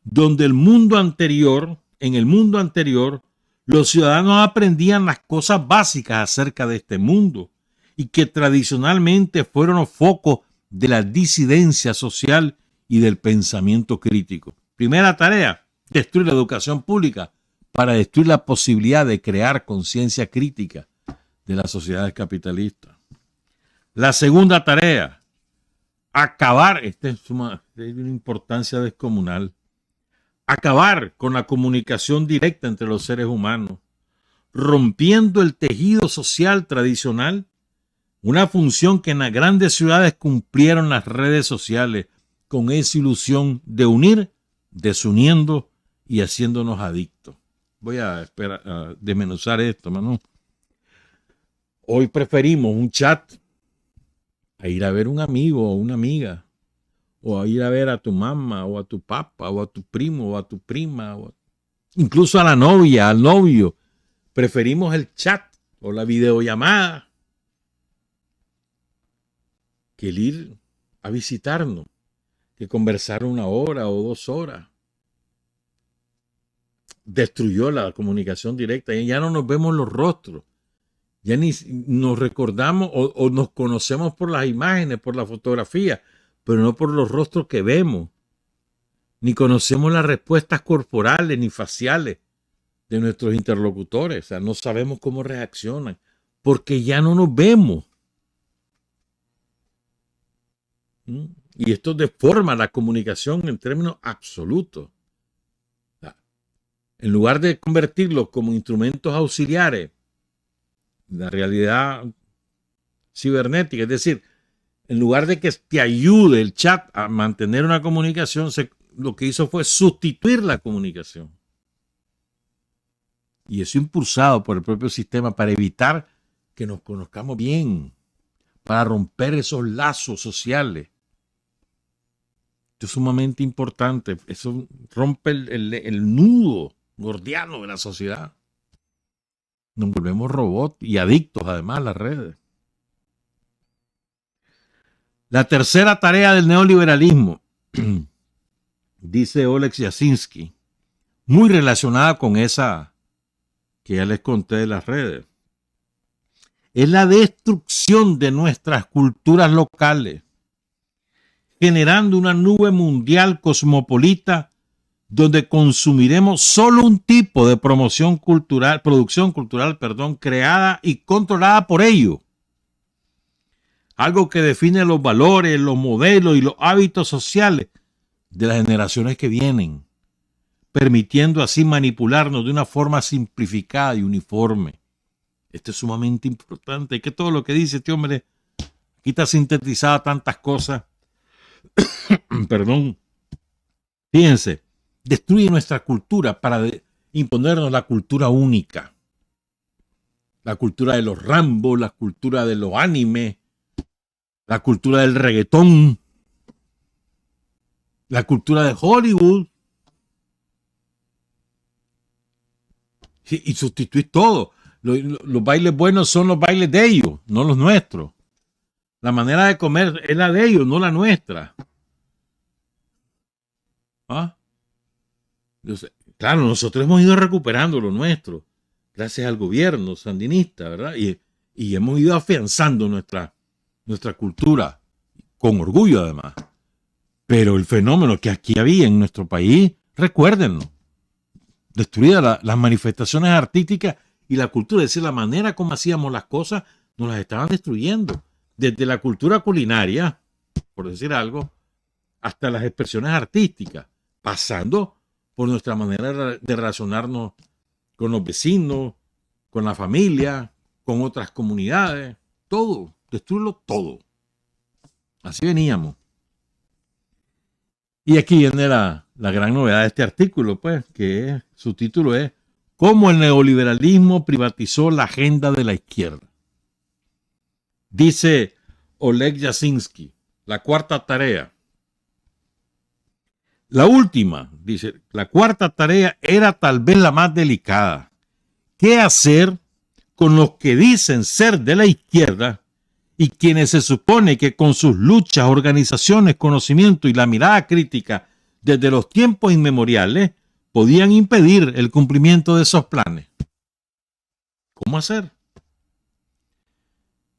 donde en el mundo anterior, los ciudadanos aprendían las cosas básicas acerca de este mundo y que tradicionalmente fueron los focos de la disidencia social y del pensamiento crítico. Primera tarea, destruir la educación pública para destruir la posibilidad de crear conciencia crítica de las sociedades capitalistas. La segunda tarea, acabar, esta es de una importancia descomunal, acabar con la comunicación directa entre los seres humanos, rompiendo el tejido social tradicional, una función que en las grandes ciudades cumplieron las redes sociales con esa ilusión de unir, desuniendo y haciéndonos adictos. Voy a desmenuzar esto, Manu. Hoy preferimos un chat a ir a ver un amigo o una amiga, o a ir a ver a tu mamá, o a tu papá, o a tu primo, o a tu prima, incluso a la novia, al novio. Preferimos el chat o la videollamada que el ir a visitarnos, que conversar 1 hora o 2 horas. Destruyó la comunicación directa y ya no nos vemos los rostros. Ya ni nos recordamos o nos conocemos por las imágenes, por la fotografía, pero no por los rostros que vemos. Ni conocemos las respuestas corporales ni faciales de nuestros interlocutores. O sea, no sabemos cómo reaccionan porque ya no nos vemos. Y esto deforma la comunicación en términos absolutos. En lugar de convertirlos como instrumentos auxiliares, la realidad cibernética, es decir, en lugar de que te ayude el chat a mantener una comunicación, lo que hizo fue sustituir la comunicación. Y eso impulsado por el propio sistema para evitar que nos conozcamos bien, para romper esos lazos sociales. Esto es sumamente importante. Eso rompe el nudo gordiano de la sociedad. Nos volvemos robots y adictos además a las redes. La tercera tarea del neoliberalismo, dice Oleg Yasinski, muy relacionada con esa que ya les conté de las redes, es la destrucción de nuestras culturas locales, generando una nube mundial cosmopolita donde consumiremos solo un tipo de producción cultural, creada y controlada por ellos. Algo que define los valores, los modelos y los hábitos sociales de las generaciones que vienen, permitiendo así manipularnos de una forma simplificada y uniforme. Esto es sumamente importante. Es que todo lo que dice este hombre, aquí está sintetizada tantas cosas. Perdón. Fíjense. Destruye nuestra cultura para imponernos la cultura única. La cultura de los Rambo, la cultura de los animes, la cultura del reggaetón, la cultura de Hollywood. Y sustituir todo. Los bailes buenos son los bailes de ellos, no los nuestros. La manera de comer es la de ellos, no la nuestra. ¿Ah? Entonces, claro, nosotros hemos ido recuperando lo nuestro, gracias al gobierno sandinista, ¿verdad? Y hemos ido afianzando nuestra cultura, con orgullo además. Pero el fenómeno que aquí había en nuestro país, recuérdenlo, destruida las manifestaciones artísticas y la cultura, es decir, la manera como hacíamos las cosas, nos las estaban destruyendo. Desde la cultura culinaria, por decir algo, hasta las expresiones artísticas, pasando por nuestra manera de relacionarnos con los vecinos, con la familia, con otras comunidades, todo, destruirlo todo. Así veníamos. Y aquí viene la gran novedad de este artículo, pues, que su título es ¿Cómo el neoliberalismo privatizó la agenda de la izquierda? Dice Oleg Yasinski, la cuarta tarea. La última, dice, la cuarta tarea era tal vez la más delicada. ¿Qué hacer con los que dicen ser de la izquierda y quienes se supone que con sus luchas, organizaciones, conocimiento y la mirada crítica desde los tiempos inmemoriales podían impedir el cumplimiento de esos planes. ¿Cómo hacer?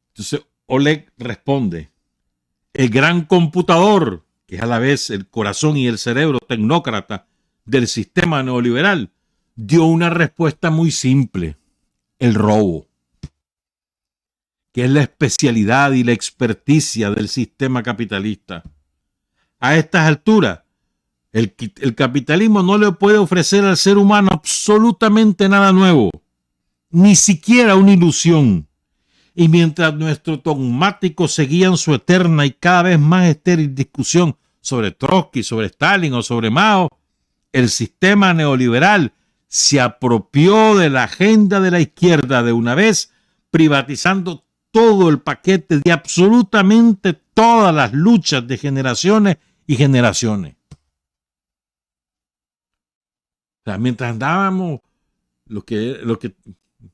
Entonces Oleg responde: el gran computador, que es a la vez el corazón y el cerebro tecnócrata del sistema neoliberal, dio una respuesta muy simple: el robo, que es la especialidad y la experticia del sistema capitalista. A estas alturas, el capitalismo no le puede ofrecer al ser humano absolutamente nada nuevo, ni siquiera una ilusión. Y mientras nuestros dogmáticos seguían su eterna y cada vez más estéril discusión sobre Trotsky, sobre Stalin o sobre Mao, el sistema neoliberal se apropió de la agenda de la izquierda de una vez, privatizando todo el paquete de absolutamente todas las luchas de generaciones y generaciones. O sea, mientras andábamos, lo que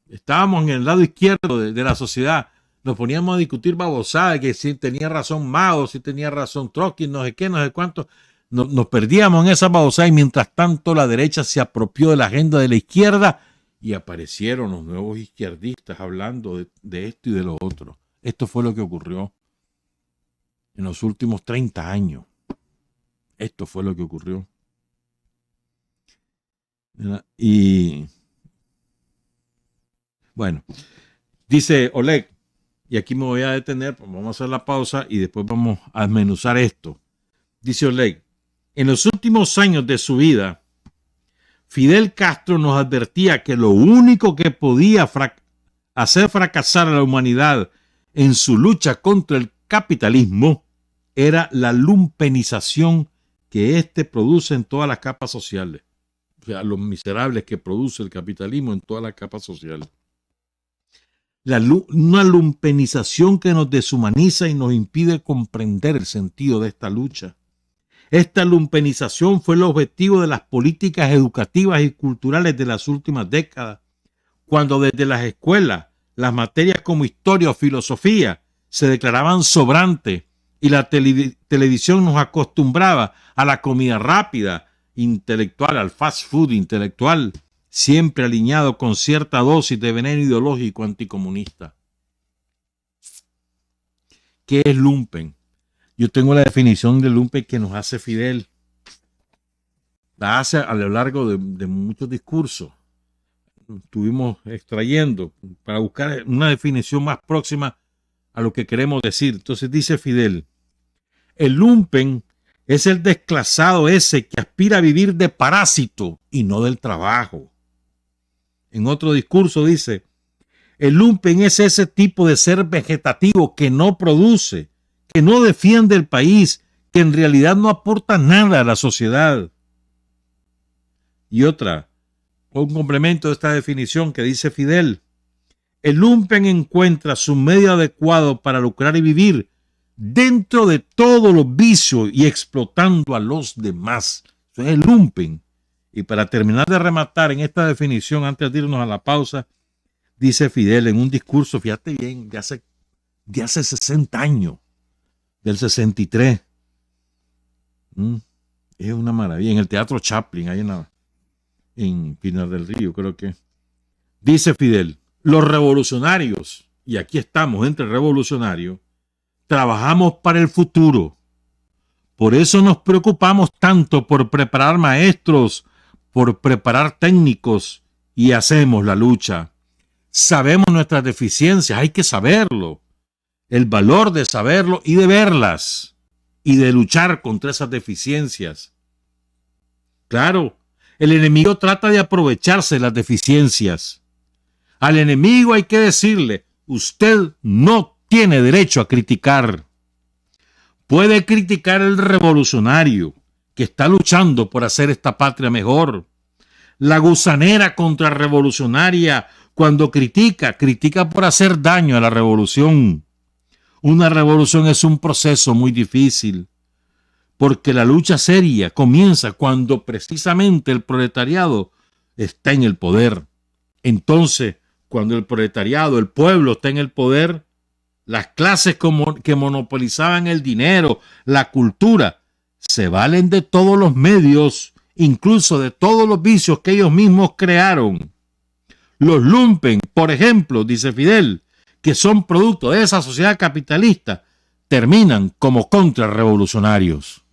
estábamos en el lado izquierdo de la sociedad, nos poníamos a discutir babosadas, que si tenía razón Mao, si tenía razón Trotsky, no sé qué, no sé cuánto. Nos perdíamos en esa babosada y mientras tanto la derecha se apropió de la agenda de la izquierda y aparecieron los nuevos izquierdistas hablando de esto y de lo otro. Esto fue lo que ocurrió en los últimos 30 años. Esto fue lo que ocurrió. Y bueno, dice Oleg, y aquí me voy a detener, vamos a hacer la pausa y después vamos a desmenuzar esto. Dice Oleg: en los últimos años de su vida, Fidel Castro nos advertía que lo único que podía hacer fracasar a la humanidad en su lucha contra el capitalismo era la lumpenización que éste produce en todas las capas sociales. O sea, los miserables que produce el capitalismo en todas las capas sociales. Una lumpenización que nos deshumaniza y nos impide comprender el sentido de esta lucha. Esta lumpenización fue el objetivo de las políticas educativas y culturales de las últimas décadas, cuando desde las escuelas las materias como historia o filosofía se declaraban sobrantes y la televisión nos acostumbraba a la comida rápida, intelectual, al fast food intelectual, siempre alineado con cierta dosis de veneno ideológico anticomunista. ¿Qué es lumpen? Yo tengo la definición de lumpen que nos hace Fidel. La hace a lo largo de muchos discursos. Estuvimos extrayendo para buscar una definición más próxima a lo que queremos decir. Entonces dice Fidel: el lumpen es el desclasado ese que aspira a vivir de parásito y no del trabajo. En otro discurso dice: el lumpen es ese tipo de ser vegetativo que no produce, que no defiende el país, que en realidad no aporta nada a la sociedad. Y un complemento de esta definición que dice Fidel: el lumpen encuentra su medio adecuado para lucrar y vivir dentro de todos los vicios y explotando a los demás. Eso es el lumpen. Y para terminar de rematar en esta definición, antes de irnos a la pausa, dice Fidel en un discurso, fíjate bien, de hace 60 años, del 63. Es una maravilla. En el Teatro Chaplin, ahí en Pinar del Río, creo que. Dice Fidel: los revolucionarios, y aquí estamos entre revolucionarios, trabajamos para el futuro. Por eso nos preocupamos tanto por preparar maestros, por preparar técnicos y hacemos la lucha. Sabemos nuestras deficiencias, hay que saberlo. El valor de saberlo y de verlas y de luchar contra esas deficiencias. Claro, el enemigo trata de aprovecharse de las deficiencias. Al enemigo hay que decirle: usted no tiene derecho a criticar. Puede criticar el revolucionario que está luchando por hacer esta patria mejor. La gusanera contrarrevolucionaria, cuando critica por hacer daño a la revolución. Una revolución es un proceso muy difícil, porque la lucha seria comienza cuando precisamente el proletariado está en el poder. Entonces, cuando el proletariado, el pueblo está en el poder, las clases que monopolizaban el dinero, la cultura, se valen de todos los medios, incluso de todos los vicios que ellos mismos crearon. Los lumpen, por ejemplo, dice Fidel, que son producto de esa sociedad capitalista, terminan como contrarrevolucionarios.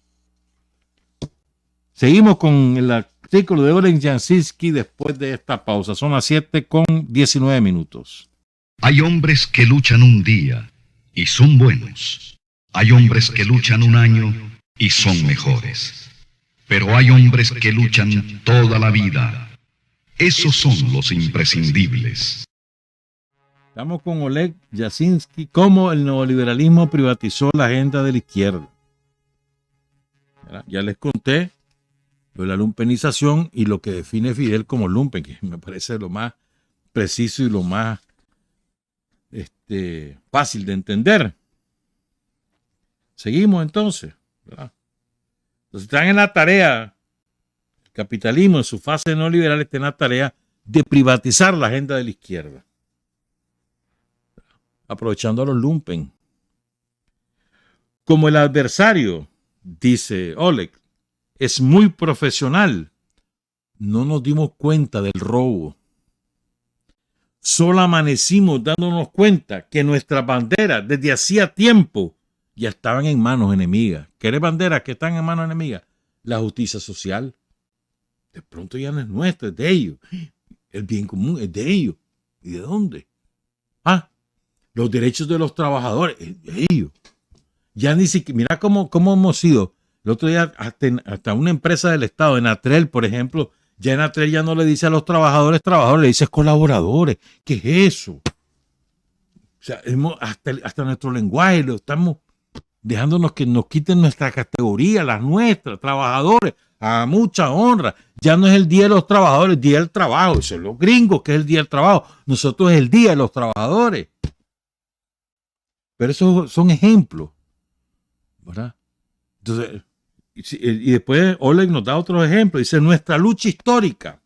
Seguimos con el artículo de Oleg Jasinski después de esta pausa. Son las 7:19. Hay hombres que luchan un día y son buenos. Hay hombres que luchan un año y son mejores. Pero hay hombres que luchan toda la vida. Esos son los imprescindibles. Estamos con Oleg Jasinski, cómo el neoliberalismo privatizó la agenda de la izquierda. Ya les conté lo de la lumpenización y lo que define Fidel como lumpen, que me parece lo más preciso y lo más fácil de entender. Seguimos entonces, ¿verdad? Entonces están en la tarea, el capitalismo en su fase neoliberal está en la tarea de privatizar la agenda de la izquierda, aprovechando a los lumpen. Como el adversario, dice Oleg, es muy profesional, no nos dimos cuenta del robo. Solo amanecimos dándonos cuenta que nuestras banderas desde hacía tiempo ya estaban en manos enemigas. ¿Qué banderas que están en manos enemigas? La justicia social. De pronto ya no es nuestra, es de ellos. El bien común es de ellos. ¿Y de dónde? Los derechos de los trabajadores es de ellos. Ya ni siquiera, mira cómo hemos sido. El otro día hasta una empresa del Estado, en Atrel, por ejemplo, ya en Atrel ya no le dice a los trabajadores, le dice colaboradores. ¿Qué es eso? O sea, hasta nuestro lenguaje lo estamos dejándonos que nos quiten nuestra categoría, las nuestras, trabajadores, a mucha honra. Ya no es el Día de los Trabajadores, el Día del Trabajo. Eso es los gringos que es el Día del Trabajo. Nosotros es el Día de los Trabajadores. Pero esos son ejemplos, ¿verdad? Entonces, y después Oleg nos da otro ejemplo. Dice, nuestra lucha histórica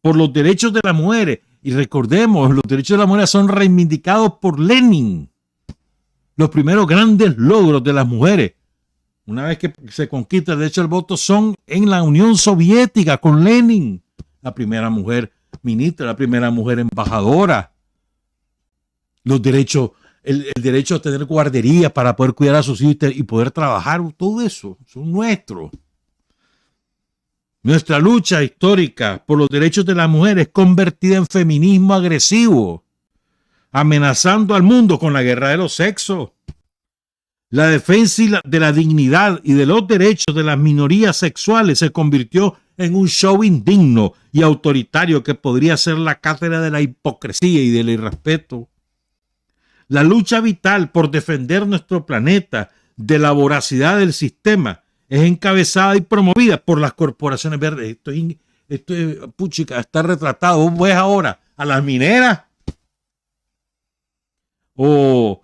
por los derechos de las mujeres. Y recordemos, los derechos de las mujeres son reivindicados por Lenin. Los primeros grandes logros de las mujeres, una vez que se conquista el derecho al voto, son en la Unión Soviética con Lenin. La primera mujer ministra, la primera mujer embajadora. Los derechos... El derecho a tener guardería para poder cuidar a sus hijos y poder trabajar, todo eso son nuestros. Nuestra lucha histórica por los derechos de las mujeres convertida en feminismo agresivo, amenazando al mundo con la guerra de los sexos. La defensa de la dignidad y de los derechos de las minorías sexuales se convirtió en un show indigno y autoritario que podría ser la cátedra de la hipocresía y del irrespeto. La lucha vital por defender nuestro planeta de la voracidad del sistema es encabezada y promovida por las corporaciones verdes. Esto es puchica, está retratado. Vos ves ahora a las mineras o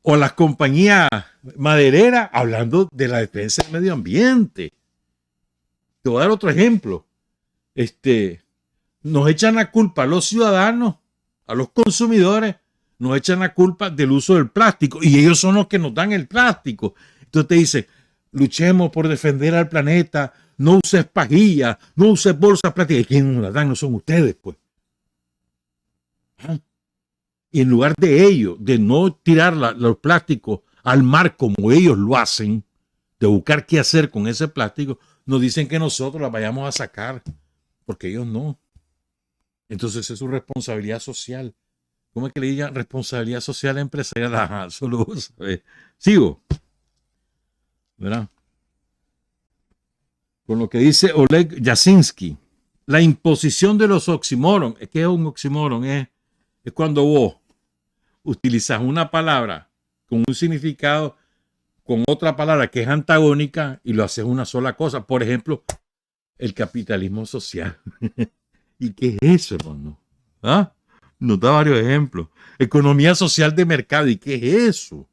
las compañías madereras hablando de la defensa del medio ambiente. Te voy a dar otro ejemplo. Nos echan la culpa a los ciudadanos, a los consumidores, nos echan la culpa del uso del plástico y ellos son los que nos dan el plástico. Entonces te dicen, luchemos por defender al planeta, no uses pajillas, no uses bolsas plásticas. ¿Y quiénes nos las dan? No son ustedes, pues. Y en lugar de ellos, de no tirar los plásticos al mar como ellos lo hacen, de buscar qué hacer con ese plástico, nos dicen que nosotros la vayamos a sacar, porque ellos no. Entonces es su responsabilidad social. ¿Cómo es que le digan responsabilidad social empresarial? Ajá, solo vos sabés. Sigo. ¿Verdad? Con lo que dice Oleg Jasinski. La imposición de los oxímoron. ¿Qué es un oxímoron? Es cuando vos utilizas una palabra con un significado con otra palabra que es antagónica y lo haces una sola cosa. Por ejemplo, el capitalismo social. ¿Y qué es eso, hermano? ¿Ah? Nos da varios ejemplos. Economía social de mercado. ¿Y qué es eso?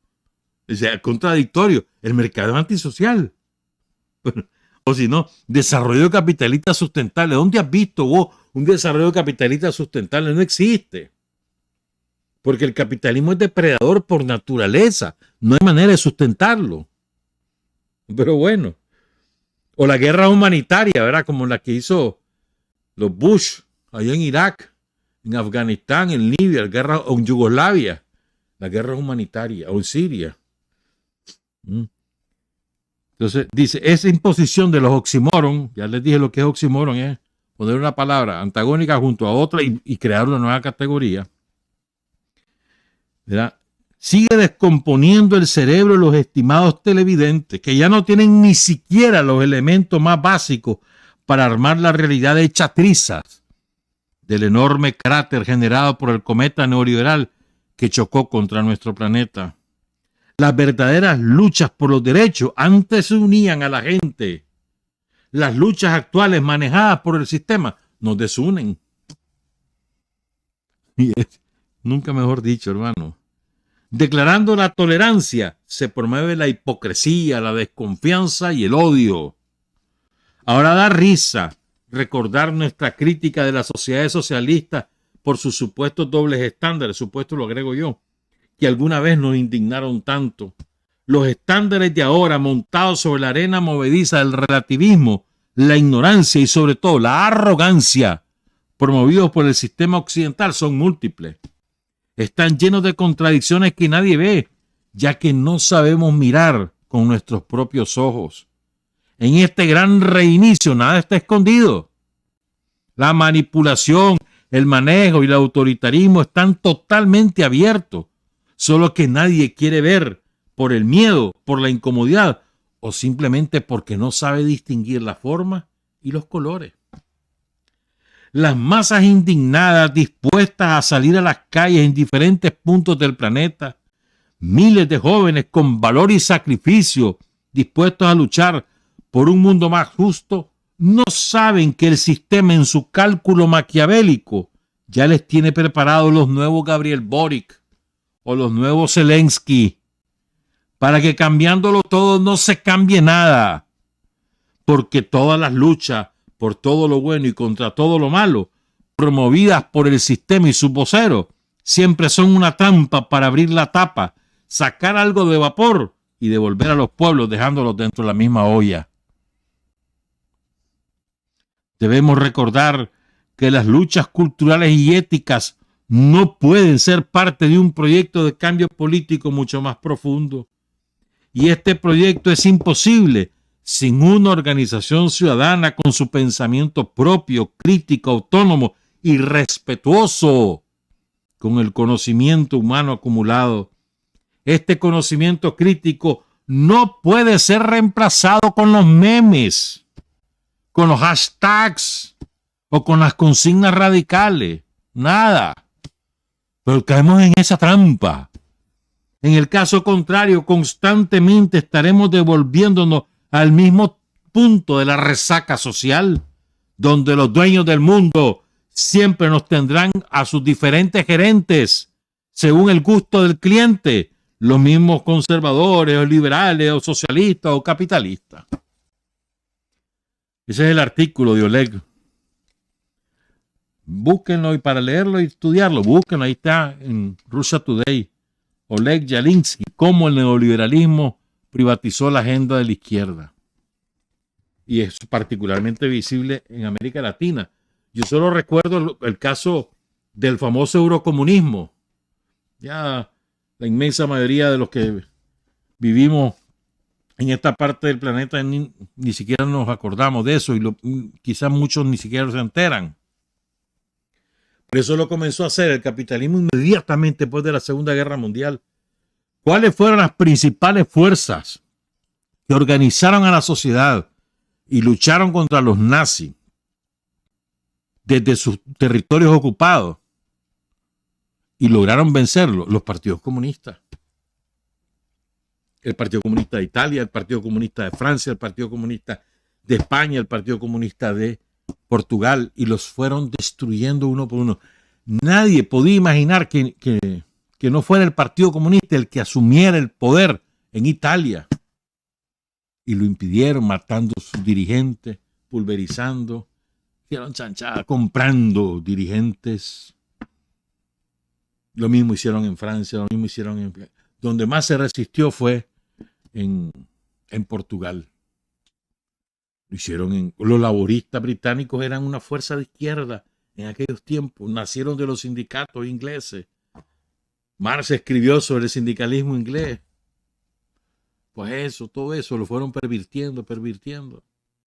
O sea, contradictorio. El mercado es antisocial. O si no, desarrollo capitalista sustentable. ¿Dónde has visto vos un desarrollo capitalista sustentable? No existe. Porque el capitalismo es depredador por naturaleza. No hay manera de sustentarlo. Pero bueno. O la guerra humanitaria, ¿verdad? Como la que hizo los Bush allá en Irak, en Afganistán, en Libia, la guerra, o en Yugoslavia, la guerra humanitaria, o en Siria. Entonces, dice, esa imposición de los oxímoron, ya les dije lo que es oxímoron, es poner una palabra antagónica junto a otra y crear una nueva categoría, ¿verdad? Sigue descomponiendo el cerebro de los estimados televidentes, que ya no tienen ni siquiera los elementos más básicos para armar la realidad hecha trizas del enorme cráter generado por el cometa neoliberal que chocó contra nuestro planeta. Las verdaderas luchas por los derechos antes se unían a la gente. Las luchas actuales manejadas por el sistema nos desunen. Nunca mejor dicho, hermano. Declarando la tolerancia, se promueve la hipocresía, la desconfianza y el odio. Ahora da risa recordar nuestra crítica de las sociedades socialistas por sus supuestos dobles estándares, supuesto lo agrego yo, que alguna vez nos indignaron tanto. Los estándares de ahora, montados sobre la arena movediza del relativismo, la ignorancia y sobre todo la arrogancia, promovidos por el sistema occidental, son múltiples. Están llenos de contradicciones que nadie ve, ya que no sabemos mirar con nuestros propios ojos. En este gran reinicio nada está escondido. La manipulación, el manejo y el autoritarismo están totalmente abiertos, solo que nadie quiere ver por el miedo, por la incomodidad o simplemente porque no sabe distinguir la forma y los colores. Las masas indignadas, dispuestas a salir a las calles en diferentes puntos del planeta, miles de jóvenes con valor y sacrificio, dispuestos a luchar por un mundo más justo, no saben que el sistema en su cálculo maquiavélico ya les tiene preparados los nuevos Gabriel Boric o los nuevos Zelensky, para que cambiándolo todo no se cambie nada, porque todas las luchas por todo lo bueno y contra todo lo malo, promovidas por el sistema y sus voceros, siempre son una trampa para abrir la tapa, sacar algo de vapor y devolver a los pueblos dejándolos dentro de la misma olla. Debemos recordar que las luchas culturales y éticas no pueden ser parte de un proyecto de cambio político mucho más profundo. Y este proyecto es imposible sin una organización ciudadana con su pensamiento propio, crítico, autónomo y respetuoso con el conocimiento humano acumulado. Este conocimiento crítico no puede ser reemplazado con los memes, con los hashtags o con las consignas radicales. Nada. Pero caemos en esa trampa. En el caso contrario, constantemente estaremos devolviéndonos al mismo punto de la resaca social, donde los dueños del mundo siempre nos tendrán a sus diferentes gerentes, según el gusto del cliente, los mismos conservadores o liberales o socialistas o capitalistas. Ese es el artículo de Oleg. Búsquenlo y para leerlo y estudiarlo, búsquenlo, ahí está en Russia Today. Oleg Yalinsky, cómo el neoliberalismo privatizó la agenda de la izquierda. Y es particularmente visible en América Latina. Yo solo recuerdo el caso del famoso eurocomunismo. Ya la inmensa mayoría de los que vivimos en esta parte del planeta ni siquiera nos acordamos de eso y quizás muchos ni siquiera se enteran. Por eso lo comenzó a hacer el capitalismo inmediatamente después de la Segunda Guerra Mundial. ¿Cuáles fueron las principales fuerzas que organizaron a la sociedad y lucharon contra los nazis desde sus territorios ocupados y lograron vencerlos? Los partidos comunistas. El Partido Comunista de Italia, el Partido Comunista de Francia, el Partido Comunista de España, el Partido Comunista de Portugal, y los fueron destruyendo uno por uno. Nadie podía imaginar que no fuera el Partido Comunista el que asumiera el poder en Italia. y lo impidieron, matando a sus dirigentes, pulverizando, hicieron chanchada, comprando dirigentes. Lo mismo hicieron en Francia, lo mismo hicieron en... Donde más se resistió fue en Portugal. Lo hicieron los laboristas británicos eran una fuerza de izquierda en aquellos tiempos, nacieron de los sindicatos ingleses. Marx escribió sobre el sindicalismo inglés. Pues eso, todo eso lo fueron pervirtiendo.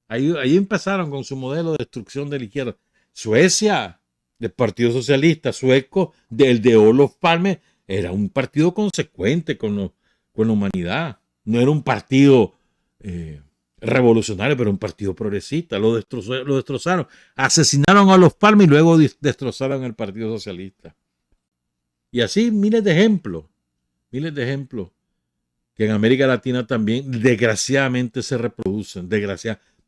Ahí empezaron con su modelo de destrucción de la izquierda. Suecia, el Partido Socialista Sueco, el de Olof Palme, era un partido consecuente con la humanidad. No era un partido revolucionario, pero un partido progresista. Lo destrozaron. Asesinaron a Olof Palme y luego destrozaron el Partido Socialista. Y así miles de ejemplos que en América Latina también desgraciadamente se reproducen.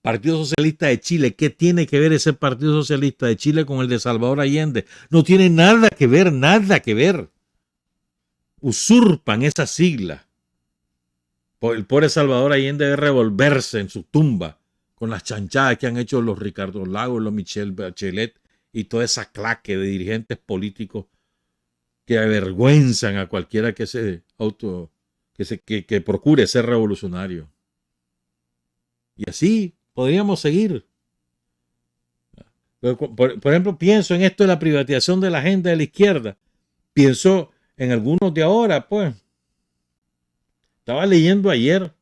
Partido Socialista de Chile, ¿qué tiene que ver ese Partido Socialista de Chile con el de Salvador Allende? No tiene nada que ver. Usurpan esa sigla. El pobre Salvador Allende debe revolverse en su tumba con las chanchadas que han hecho los Ricardo Lagos, los Michelle Bachelet y toda esa claque de dirigentes políticos que avergüenzan a cualquiera que procure ser revolucionario. Y así podríamos seguir. Por ejemplo, pienso en esto de la privatización de la agenda de la izquierda. Pienso en algunos de ahora, pues. Estaba leyendo ayer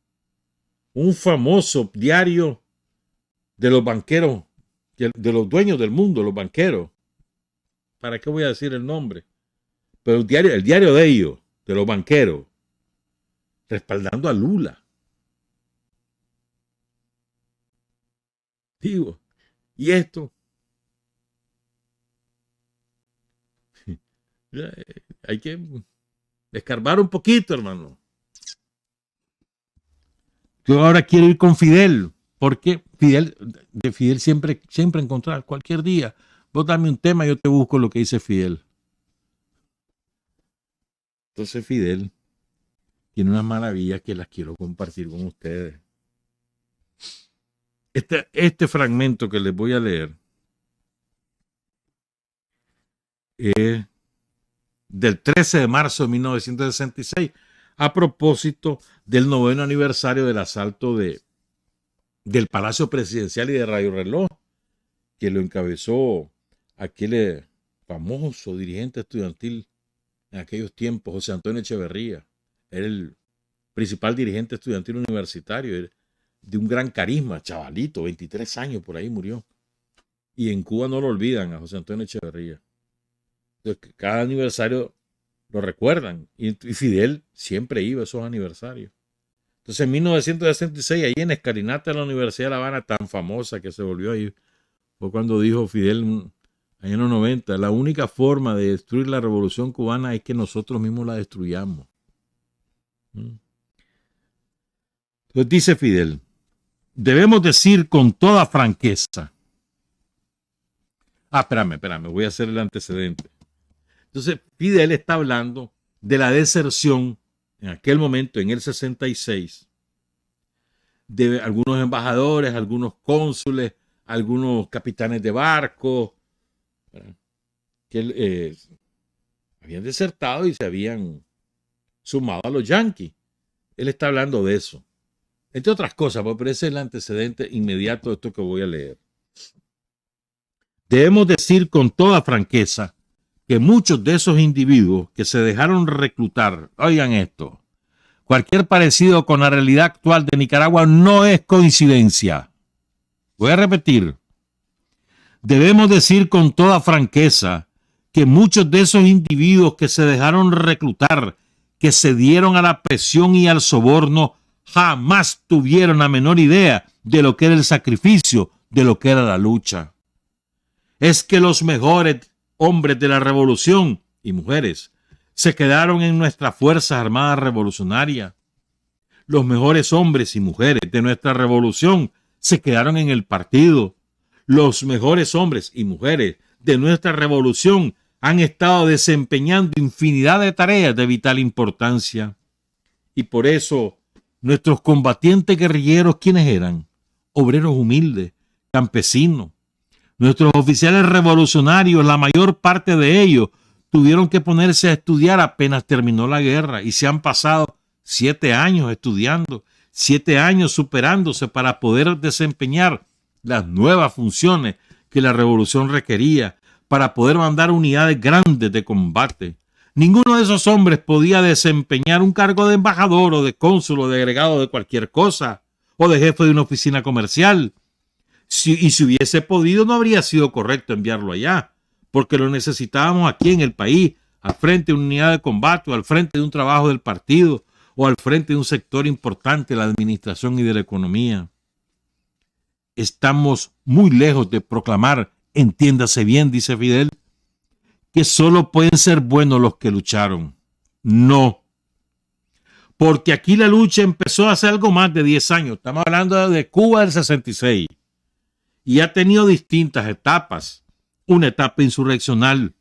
un famoso diario de los banqueros, de los dueños del mundo, los banqueros. ¿Para qué voy a decir el nombre? Pero el diario de ellos, de los banqueros, respaldando a Lula. Digo, ¿y esto? Hay que escarbar un poquito, hermano. Yo ahora quiero ir con Fidel, porque de Fidel siempre encontrar, cualquier día. Vos dame un tema, yo te busco lo que dice Fidel. Entonces Fidel tiene unas maravillas que las quiero compartir con ustedes. Este fragmento que les voy a leer es del 13 de marzo de 1966, a propósito del 9º aniversario del asalto del Palacio Presidencial y de Radio Reloj, que lo encabezó aquel famoso dirigente estudiantil en aquellos tiempos, José Antonio Echeverría. Era el principal dirigente estudiantil universitario, de un gran carisma, chavalito, 23 años por ahí murió. Y en Cuba no lo olvidan a José Antonio Echeverría. Entonces, cada aniversario lo recuerdan. Y Fidel siempre iba a esos aniversarios. Entonces, en 1966, ahí en escalinata de la Universidad de La Habana, tan famosa que se volvió ahí, fue cuando dijo Fidel, año 90, la única forma de destruir la revolución cubana es que nosotros mismos la destruyamos. Entonces dice Fidel, debemos decir con toda franqueza. Espérame, voy a hacer el antecedente. Entonces Fidel está hablando de la deserción en aquel momento, en el 66, de algunos embajadores, algunos cónsules, algunos capitanes de barco, que habían desertado y se habían sumado a los yanquis. Él está hablando de eso. Entre otras cosas, pero ese es el antecedente inmediato de esto que voy a leer. Debemos decir con toda franqueza que muchos de esos individuos que se dejaron reclutar, oigan esto, cualquier parecido con la realidad actual de Nicaragua no es coincidencia. Voy a repetir. Debemos decir con toda franqueza que muchos de esos individuos que se dejaron reclutar, que se dieron a la presión y al soborno, jamás tuvieron la menor idea de lo que era el sacrificio, de lo que era la lucha. Es que los mejores hombres de la revolución y mujeres se quedaron en nuestras Fuerzas Armadas Revolucionarias. Los mejores hombres y mujeres de nuestra revolución se quedaron en el partido. Los mejores hombres y mujeres de nuestra revolución han estado desempeñando infinidad de tareas de vital importancia. Y por eso Nuestros combatientes guerrilleros, ¿quiénes eran? Obreros humildes, campesinos. Nuestros oficiales revolucionarios, la mayor parte de ellos, tuvieron que ponerse a estudiar apenas terminó la guerra y se han pasado 7 años estudiando, 7 años superándose para poder desempeñar las nuevas funciones que la revolución requería, para poder mandar unidades grandes de combate. Ninguno de esos hombres podía desempeñar un cargo de embajador o de cónsul o de agregado de cualquier cosa, o de jefe de una oficina comercial. Y si hubiese podido, no habría sido correcto enviarlo allá, porque lo necesitábamos aquí en el país, al frente de una unidad de combate, o al frente de un trabajo del partido, o al frente de un sector importante de la administración y de la economía. Estamos muy lejos de proclamar, entiéndase bien, dice Fidel, que solo pueden ser buenos los que lucharon. No. Porque aquí la lucha empezó hace algo más de 10 años. Estamos hablando de Cuba del 66. Y ha tenido distintas etapas. Una etapa insurreccional.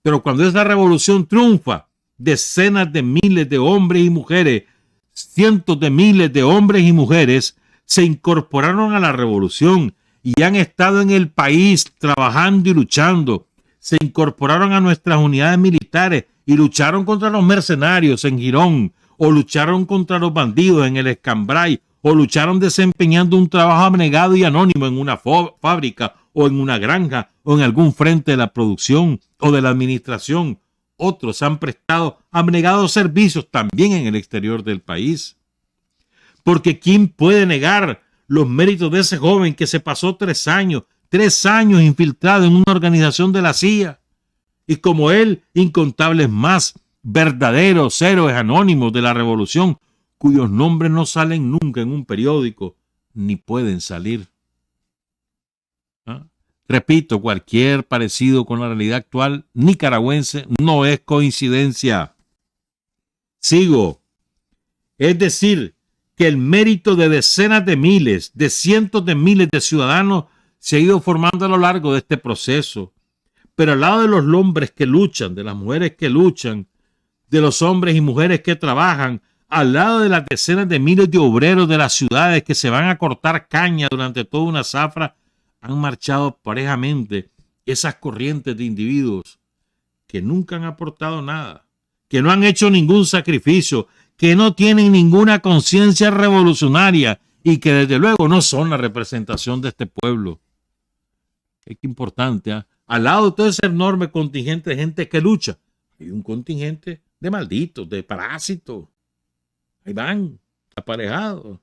Pero cuando esa revolución triunfa, decenas de miles de hombres y mujeres, cientos de miles de hombres y mujeres se incorporaron a la revolución y han estado en el país trabajando y luchando. Se incorporaron a nuestras unidades militares y lucharon contra los mercenarios en Girón, o lucharon contra los bandidos en el Escambray, o lucharon desempeñando un trabajo abnegado y anónimo en una fábrica, o en una granja, o en algún frente de la producción o de la administración. Otros han prestado abnegados servicios también en el exterior del país. Porque ¿quién puede negar los méritos de ese joven que se pasó 3 años infiltrado en una organización de la CIA? Y como él, incontables más verdaderos héroes anónimos de la revolución, cuyos nombres no salen nunca en un periódico, ni pueden salir. ¿Ah? Repito, cualquier parecido con la realidad actual nicaragüense no es coincidencia. Sigo. Es decir, que el mérito de decenas de miles, de cientos de miles de ciudadanos se ha ido formando a lo largo de este proceso. Pero al lado de los hombres que luchan, de las mujeres que luchan, de los hombres y mujeres que trabajan, al lado de las decenas de miles de obreros de las ciudades que se van a cortar caña durante toda una zafra, han marchado parejamente esas corrientes de individuos que nunca han aportado nada, que no han hecho ningún sacrificio, que no tienen ninguna conciencia revolucionaria y que desde luego no son la representación de este pueblo. Es importante, ¿eh? Al lado de todo ese enorme contingente de gente que lucha, hay un contingente de malditos, de parásitos. Ahí van, aparejados.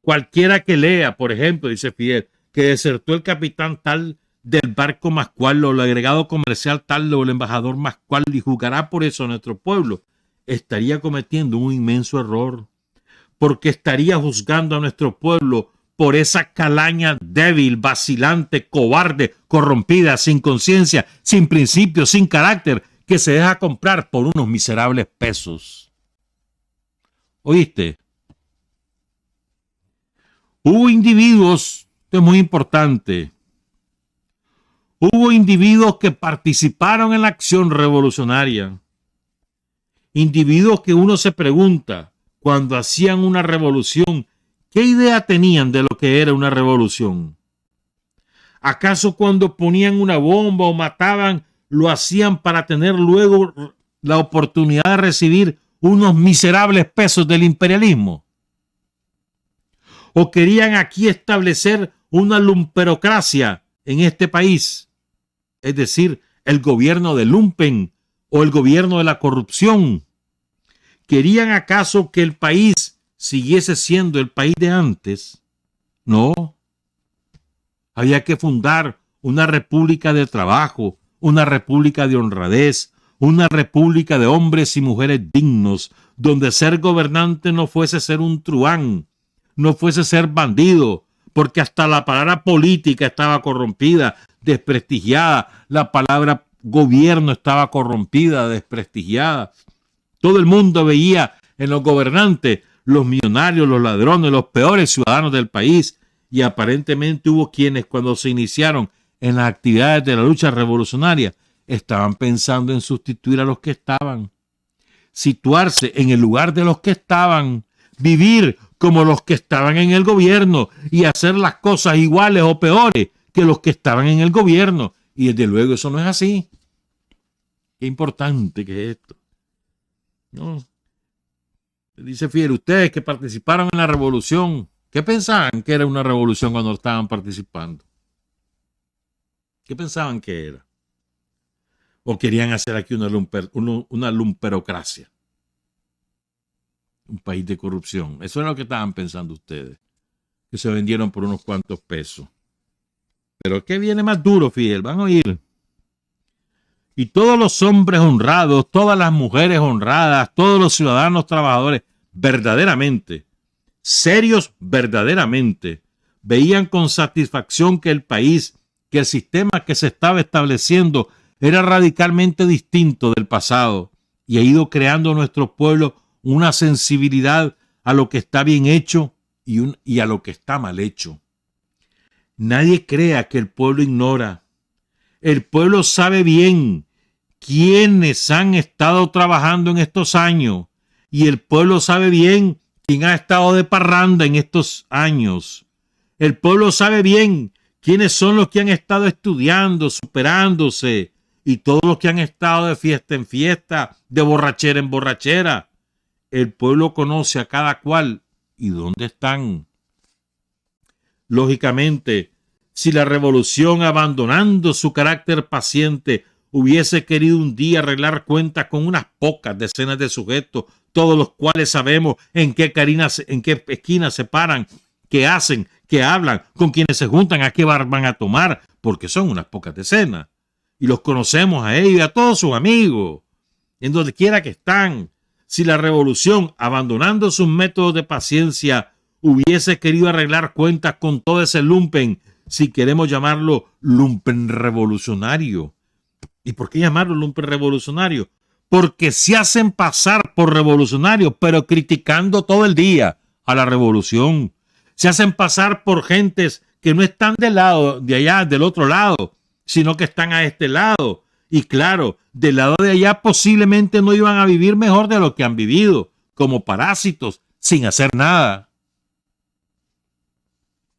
Cualquiera que lea, por ejemplo, dice Fidel, que desertó el capitán tal del barco Mascual o el agregado comercial tal o el embajador Mascual y juzgará por eso a nuestro pueblo, estaría cometiendo un inmenso error, porque estaría juzgando a nuestro pueblo por esa calaña débil, vacilante, cobarde, corrompida, sin conciencia, sin principios, sin carácter, que se deja comprar por unos miserables pesos. ¿Oíste? Hubo individuos, esto es muy importante, hubo individuos que participaron en la acción revolucionaria, individuos que uno se pregunta cuando hacían una revolución, ¿qué idea tenían de lo que era una revolución? ¿Acaso cuando ponían una bomba o mataban, lo hacían para tener luego la oportunidad de recibir unos miserables pesos del imperialismo? ¿O querían aquí establecer una lumperocracia en este país? Es decir, el gobierno de lumpen o el gobierno de la corrupción. ¿Querían acaso que el país siguiese siendo el país de antes? No. Había que fundar una república de trabajo, una república de honradez, una república de hombres y mujeres dignos, donde ser gobernante no fuese ser un truán, no fuese ser bandido, porque hasta la palabra política estaba corrompida, desprestigiada, la palabra gobierno estaba corrompida, desprestigiada. Todo el mundo veía en los gobernantes los millonarios, los ladrones, los peores ciudadanos del país, y aparentemente hubo quienes cuando se iniciaron en las actividades de la lucha revolucionaria estaban pensando en sustituir a los que estaban. situarse en el lugar de los que estaban, vivir como los que estaban en el gobierno y hacer las cosas iguales o peores que los que estaban en el gobierno. Y desde luego eso no es así. Qué importante que es esto. ¿No? Dice Fidel, ustedes que participaron en la revolución, ¿qué pensaban que era una revolución cuando estaban participando? ¿Qué pensaban que era? ¿O querían hacer aquí una lumperocracia? Un país de corrupción. Eso es lo que estaban pensando ustedes. Que se vendieron por unos cuantos pesos. Pero ¿qué viene más duro, Fidel? Van a oír. Y todos los hombres honrados, todas las mujeres honradas, todos los ciudadanos trabajadores, verdaderamente, serios verdaderamente, veían con satisfacción que el país, que el sistema que se estaba estableciendo era radicalmente distinto del pasado y ha ido creando en nuestro pueblo una sensibilidad a lo que está bien hecho y a lo que está mal hecho. Nadie crea que el pueblo ignora. El pueblo sabe bien quiénes han estado trabajando en estos años y el pueblo sabe bien quién ha estado de parranda en estos años. El pueblo sabe bien quiénes son los que han estado estudiando, superándose y todos los que han estado de fiesta en fiesta, de borrachera en borrachera. El pueblo conoce a cada cual y dónde están. Lógicamente, si la revolución, abandonando su carácter paciente, hubiese querido un día arreglar cuentas con unas pocas decenas de sujetos, todos los cuales sabemos en qué esquinas se paran, qué hacen, qué hablan, con quienes se juntan, a qué bar van a tomar, porque son unas pocas decenas. Y los conocemos a ellos y a todos sus amigos, en donde quiera que están. Si la revolución, abandonando sus métodos de paciencia, hubiese querido arreglar cuentas con todo ese lumpen, si queremos llamarlo lumpen revolucionario. ¿Y por qué llamarlo lumpen revolucionario? Porque se hacen pasar por revolucionarios, pero criticando todo el día a la revolución. Se hacen pasar por gentes que no están del lado de allá, del otro lado, sino que están a este lado. Y claro, del lado de allá posiblemente no iban a vivir mejor de lo que han vivido, como parásitos, sin hacer nada.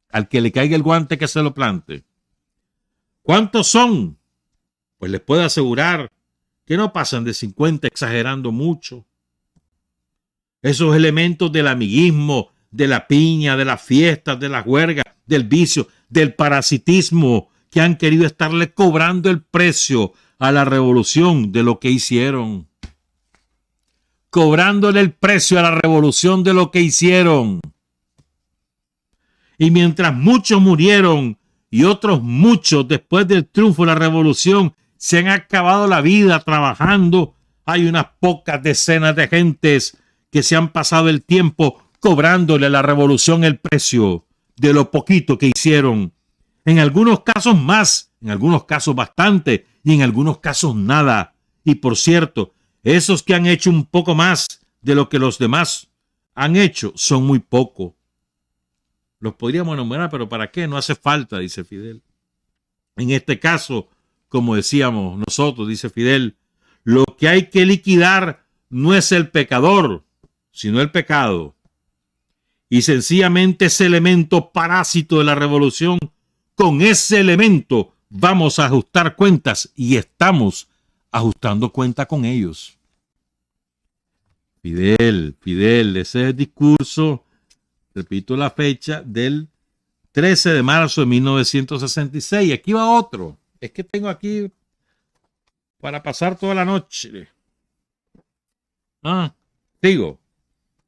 Al que le caiga el guante que se lo plante. ¿Cuántos son? Pues les puedo asegurar que no pasan de 50, exagerando mucho. Esos elementos del amiguismo, de la piña, de las fiestas, de las huelgas, del vicio, del parasitismo, que han querido estarle cobrando el precio a la revolución de lo que hicieron. Cobrándole el precio a la revolución de lo que hicieron. Y mientras muchos murieron y otros muchos después del triunfo de la revolución se han acabado la vida trabajando, hay unas pocas decenas de gentes que se han pasado el tiempo cobrándole a la revolución el precio de lo poquito que hicieron. En algunos casos más, en algunos casos bastante y en algunos casos nada. Y por cierto, esos que han hecho un poco más de lo que los demás han hecho son muy pocos. Los podríamos enumerar, pero ¿para qué? No hace falta, dice Fidel. En este caso, como decíamos nosotros, dice Fidel, lo que hay que liquidar no es el pecador, sino el pecado. Y sencillamente ese elemento parásito de la revolución, con ese elemento vamos a ajustar cuentas y estamos ajustando cuenta con ellos. Fidel, ese es el discurso, repito la fecha, del 13 de marzo de 1966. Aquí va otro. Es que tengo aquí para pasar toda la noche. Digo,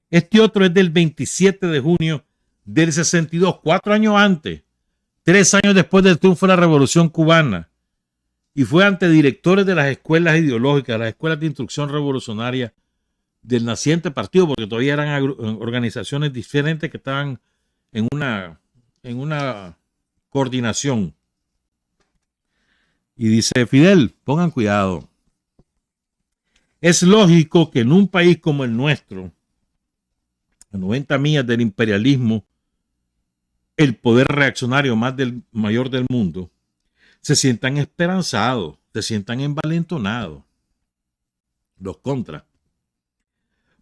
este otro es del 27 de junio del 62, 4 años antes, 3 años después del triunfo de la Revolución Cubana. Y fue ante directores de las escuelas ideológicas, las escuelas de instrucción revolucionaria del naciente partido, porque todavía eran organizaciones diferentes que estaban en una coordinación. Y dice Fidel, pongan cuidado. Es lógico que en un país como el nuestro, a 90 millas del imperialismo, el poder reaccionario mayor del mundo, se sientan esperanzados, se sientan envalentonados. Los contras.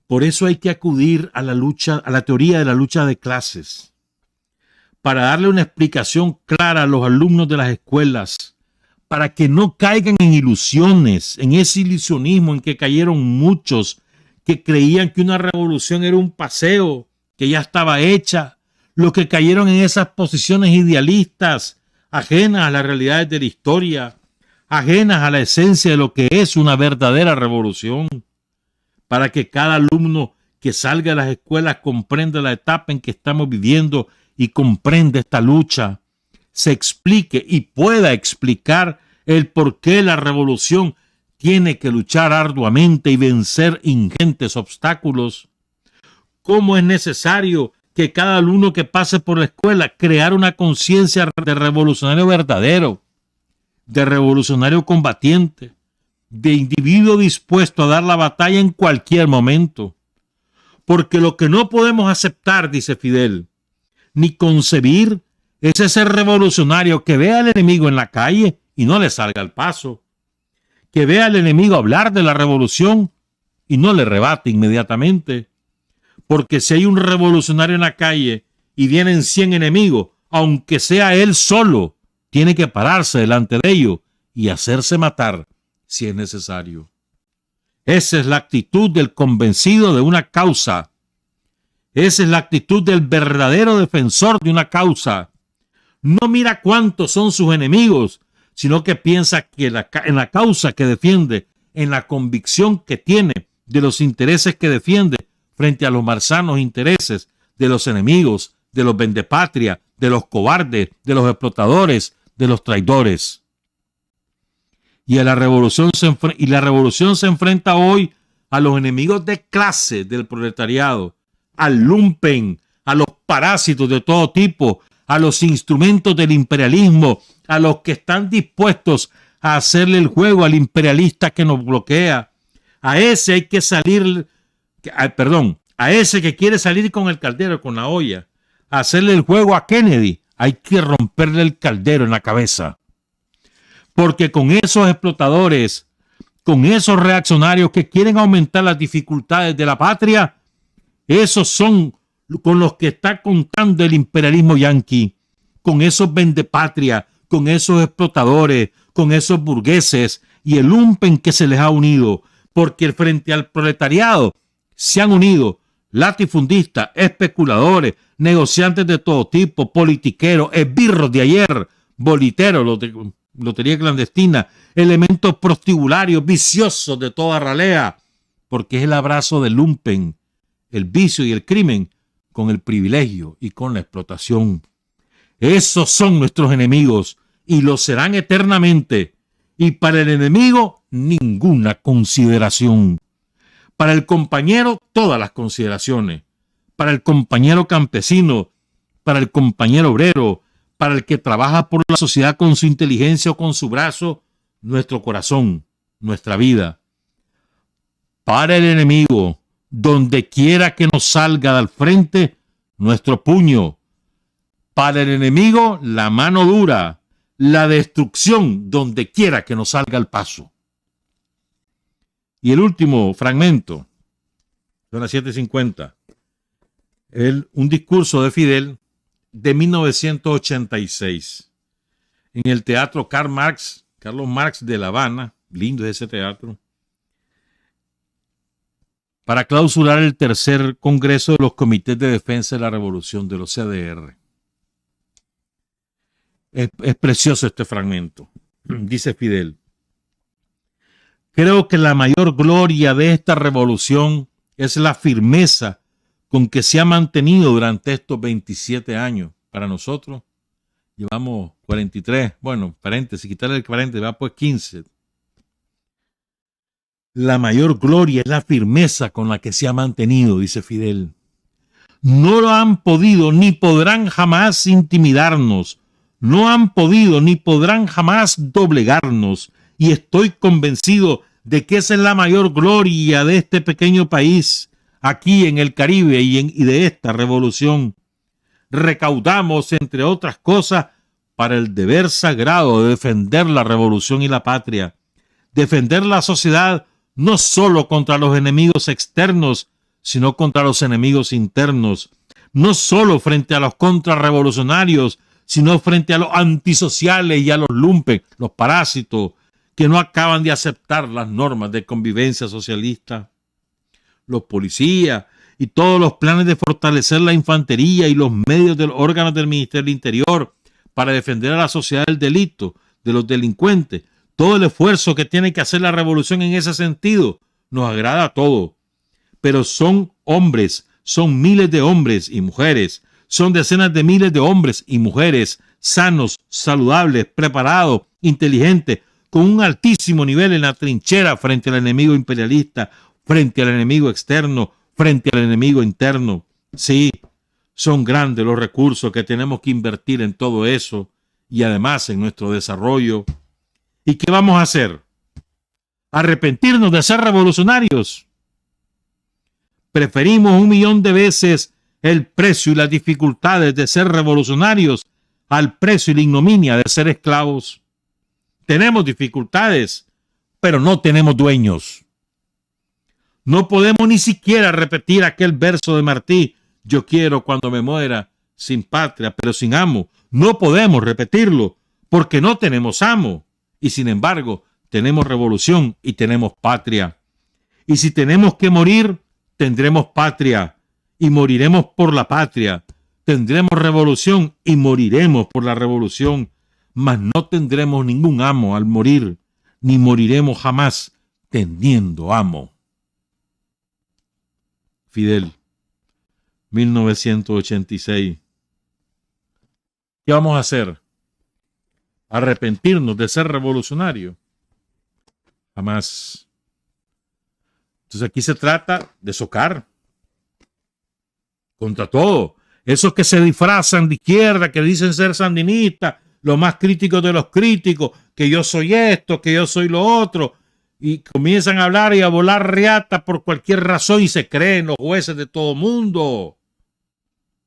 Por eso hay que acudir a la lucha, a la teoría de la lucha de clases, para darle una explicación clara a los alumnos de las escuelas, para que no caigan en ilusiones, en ese ilusionismo en que cayeron muchos que creían que una revolución era un paseo, que ya estaba hecha, los que cayeron en esas posiciones idealistas, ajenas a las realidades de la historia, ajenas a la esencia de lo que es una verdadera revolución, para que cada alumno que salga de las escuelas comprenda la etapa en que estamos viviendo y comprenda esta lucha, se explique y pueda explicar el por qué la revolución tiene que luchar arduamente y vencer ingentes obstáculos. Cómo es necesario que cada alumno que pase por la escuela crear una conciencia de revolucionario verdadero, de revolucionario combatiente, de individuo dispuesto a dar la batalla en cualquier momento. Porque lo que no podemos aceptar, dice Fidel, ni concebir, es ese revolucionario que ve al enemigo en la calle y no le salga al paso, que ve al enemigo hablar de la revolución y no le rebate inmediatamente. Porque si hay un revolucionario en la calle y vienen 100 enemigos, aunque sea él solo, tiene que pararse delante de ellos y hacerse matar si es necesario. Esa es la actitud del convencido de una causa. Esa es la actitud del verdadero defensor de una causa. No mira cuántos son sus enemigos, sino que piensa que en la causa que defiende, en la convicción que tiene de los intereses que defiende frente a los malsanos intereses de los enemigos, de los vendepatria, de los cobardes, de los explotadores, de los traidores. Y la revolución se enfrenta hoy a los enemigos de clase del proletariado, al lumpen, a los parásitos de todo tipo, a los instrumentos del imperialismo, a los que están dispuestos a hacerle el juego al imperialista que nos bloquea. A ese hay que salir, a ese que quiere salir con el caldero, con la olla, a hacerle el juego a Kennedy, hay que romperle el caldero en la cabeza. Porque con esos explotadores, con esos reaccionarios que quieren aumentar las dificultades de la patria, esos son con los que está contando el imperialismo yanqui, con esos vendepatria, con esos explotadores, con esos burgueses y el lumpen que se les ha unido, porque frente al proletariado se han unido latifundistas, especuladores, negociantes de todo tipo, politiqueros, esbirros de ayer, boliteros, lotería clandestina, elementos prostibularios, viciosos de toda ralea, porque es el abrazo del lumpen, el vicio y el crimen con el privilegio y con la explotación. Esos son nuestros enemigos y lo serán eternamente. Y para el enemigo, ninguna consideración. Para el compañero, todas las consideraciones. Para el compañero campesino, para el compañero obrero, para el que trabaja por la sociedad con su inteligencia o con su brazo, nuestro corazón, nuestra vida. Para el enemigo, donde quiera que nos salga al frente, nuestro puño. Para el enemigo, la mano dura, la destrucción, donde quiera que nos salga al paso. Y el último fragmento, son las 7:50, un discurso de Fidel de 1986 en el Teatro Carlos Marx de La Habana, lindo es ese teatro, para clausurar el tercer Congreso de los Comités de Defensa de la Revolución de los CDR. Es precioso este fragmento. Dice Fidel: creo que la mayor gloria de esta revolución es la firmeza con que se ha mantenido durante estos 27 años. Para nosotros llevamos 43, bueno, paréntesis, quitarle el paréntesis, va pues 15. La mayor gloria es la firmeza con la que se ha mantenido, dice Fidel. No lo han podido ni podrán jamás intimidarnos, no han podido ni podrán jamás doblegarnos, y estoy convencido de que esa es la mayor gloria de este pequeño país, aquí en el Caribe y de esta revolución. Recaudamos, entre otras cosas, para el deber sagrado de defender la revolución y la patria, defender la sociedad no solo contra los enemigos externos, sino contra los enemigos internos, no solo frente a los contrarrevolucionarios, sino frente a los antisociales y a los lumpen, los parásitos, que no acaban de aceptar las normas de convivencia socialista. Los policías y todos los planes de fortalecer la infantería y los medios de los órganos del Ministerio del Interior para defender a la sociedad del delito, de los delincuentes, todo el esfuerzo que tiene que hacer la revolución en ese sentido, nos agrada a todos. Pero son hombres, son miles de hombres y mujeres, son decenas de miles de hombres y mujeres sanos, saludables, preparados, inteligentes, con un altísimo nivel en la trinchera frente al enemigo imperialista, frente al enemigo externo, frente al enemigo interno. Sí, son grandes los recursos que tenemos que invertir en todo eso y además en nuestro desarrollo. ¿Y qué vamos a hacer? ¿Arrepentirnos de ser revolucionarios? Preferimos 1.000.000 de veces el precio y las dificultades de ser revolucionarios al precio y la ignominia de ser esclavos. Tenemos dificultades, pero no tenemos dueños. No podemos ni siquiera repetir aquel verso de Martí: yo quiero cuando me muera sin patria, pero sin amo. No podemos repetirlo porque no tenemos amo. Y sin embargo, tenemos revolución y tenemos patria. Y si tenemos que morir, tendremos patria y moriremos por la patria. Tendremos revolución y moriremos por la revolución. Mas no tendremos ningún amo al morir, ni moriremos jamás teniendo amo. Fidel, 1986. ¿Qué vamos a hacer? ¿Arrepentirnos de ser revolucionario? Jamás. Entonces aquí se trata de socar contra todo. Esos que se disfrazan de izquierda, que dicen ser sandinistas, los más críticos de los críticos, que yo soy esto, que yo soy lo otro, y comienzan a hablar y a volar riata por cualquier razón y se creen los jueces de todo mundo.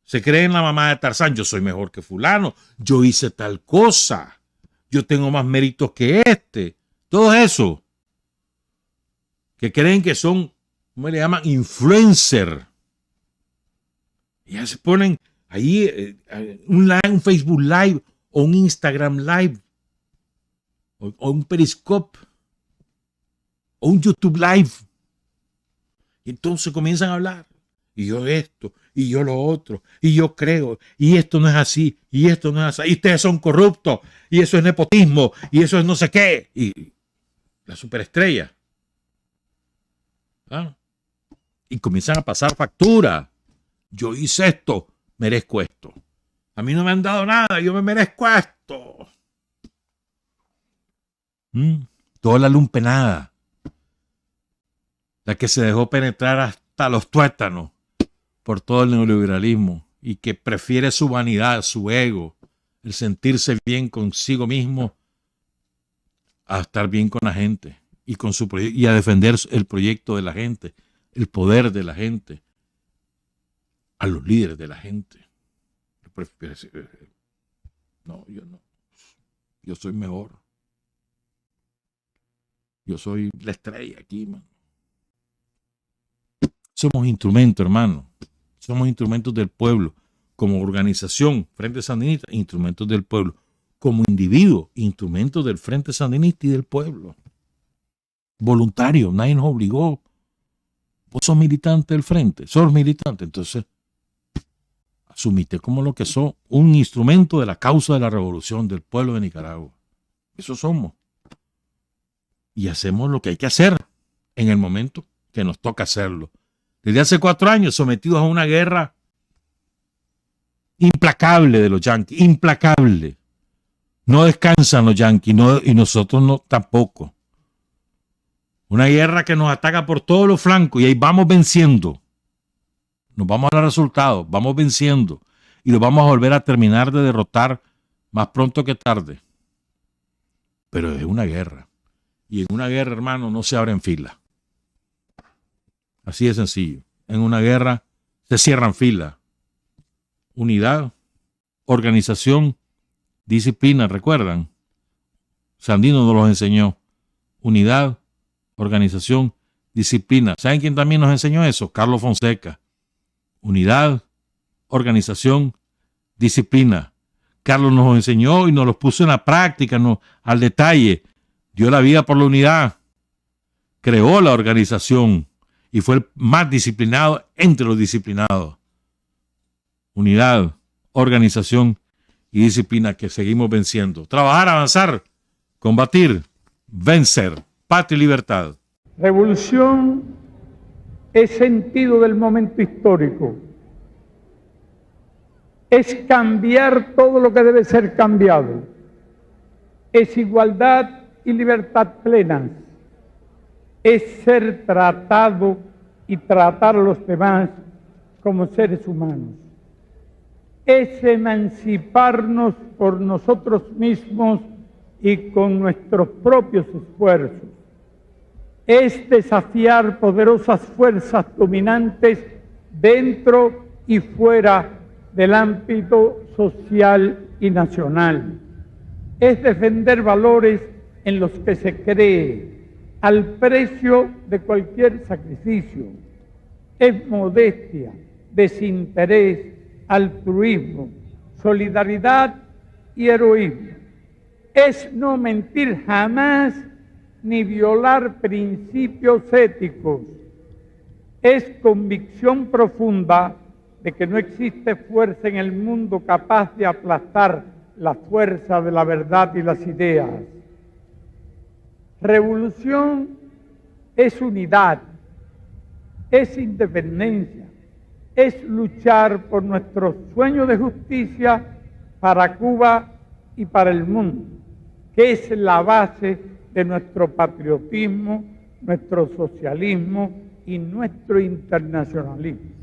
Se creen la mamá de Tarzán: yo soy mejor que fulano, yo hice tal cosa, yo tengo más méritos que este. Todo eso. Que creen que son, ¿cómo le llaman? Influencer. Y ya se ponen ahí un Facebook Live o un Instagram Live o un Periscope o un YouTube Live. Y entonces comienzan a hablar. Y yo esto, y yo lo otro, y yo creo, y esto no es así, y esto no es así, y ustedes son corruptos, y eso es nepotismo, y eso es no sé qué. Y la superestrella. ¿Ah? Y comienzan a pasar factura. Yo hice esto, merezco esto. A mí no me han dado nada, yo me merezco esto. Toda la lumpenada, la que se dejó penetrar hasta los tuétanos por todo el neoliberalismo y que prefiere su vanidad, su ego, el sentirse bien consigo mismo a estar bien con la gente y con su y a defender el proyecto de la gente, el poder de la gente, a los líderes de la gente. No, yo no. Yo soy mejor. Yo soy la estrella aquí, man. Somos instrumentos, hermano. Somos instrumentos del pueblo. Como organización, Frente Sandinista, instrumentos del pueblo. Como individuo, instrumentos del Frente Sandinista y del pueblo. Voluntario, nadie nos obligó. Vos sos militante del Frente, sos militante, entonces asumite como lo que sos, un instrumento de la causa de la revolución del pueblo de Nicaragua. Eso somos. Y hacemos lo que hay que hacer en el momento que nos toca hacerlo. Desde hace 4 años sometidos a una guerra implacable de los yanquis, implacable. No descansan los yanquis y nosotros no tampoco. Una guerra que nos ataca por todos los flancos y ahí vamos venciendo. Nos vamos a dar resultados, vamos venciendo y lo vamos a volver a terminar de derrotar más pronto que tarde. Pero es una guerra. Y en una guerra, hermano, no se abren filas. Así de sencillo. En una guerra se cierran filas. Unidad, organización, disciplina, ¿recuerdan? Sandino nos los enseñó. Unidad, organización, disciplina. ¿Saben quién también nos enseñó eso? Carlos Fonseca. Unidad, organización, disciplina. Carlos nos enseñó y nos los puso en la práctica, al detalle. Dio la vida por la unidad. Creó la organización y fue el más disciplinado entre los disciplinados. Unidad, organización y disciplina que seguimos venciendo. Trabajar, avanzar, combatir, vencer. Patria y libertad. Revolución es sentido del momento histórico. Es cambiar todo lo que debe ser cambiado. Es igualdad y libertad plenas. Es ser tratado y tratar a los demás como seres humanos. Es emanciparnos por nosotros mismos y con nuestros propios esfuerzos. Es desafiar poderosas fuerzas dominantes dentro y fuera del ámbito social y nacional. Es defender valores en los que se cree, al precio de cualquier sacrificio. Es modestia, desinterés, altruismo, solidaridad y heroísmo. Es no mentir jamás ni violar principios éticos. Es convicción profunda de que no existe fuerza en el mundo capaz de aplastar la fuerza de la verdad y las ideas. Revolución es unidad, es independencia, es luchar por nuestro sueño de justicia para Cuba y para el mundo, que es la base de nuestro patriotismo, nuestro socialismo y nuestro internacionalismo.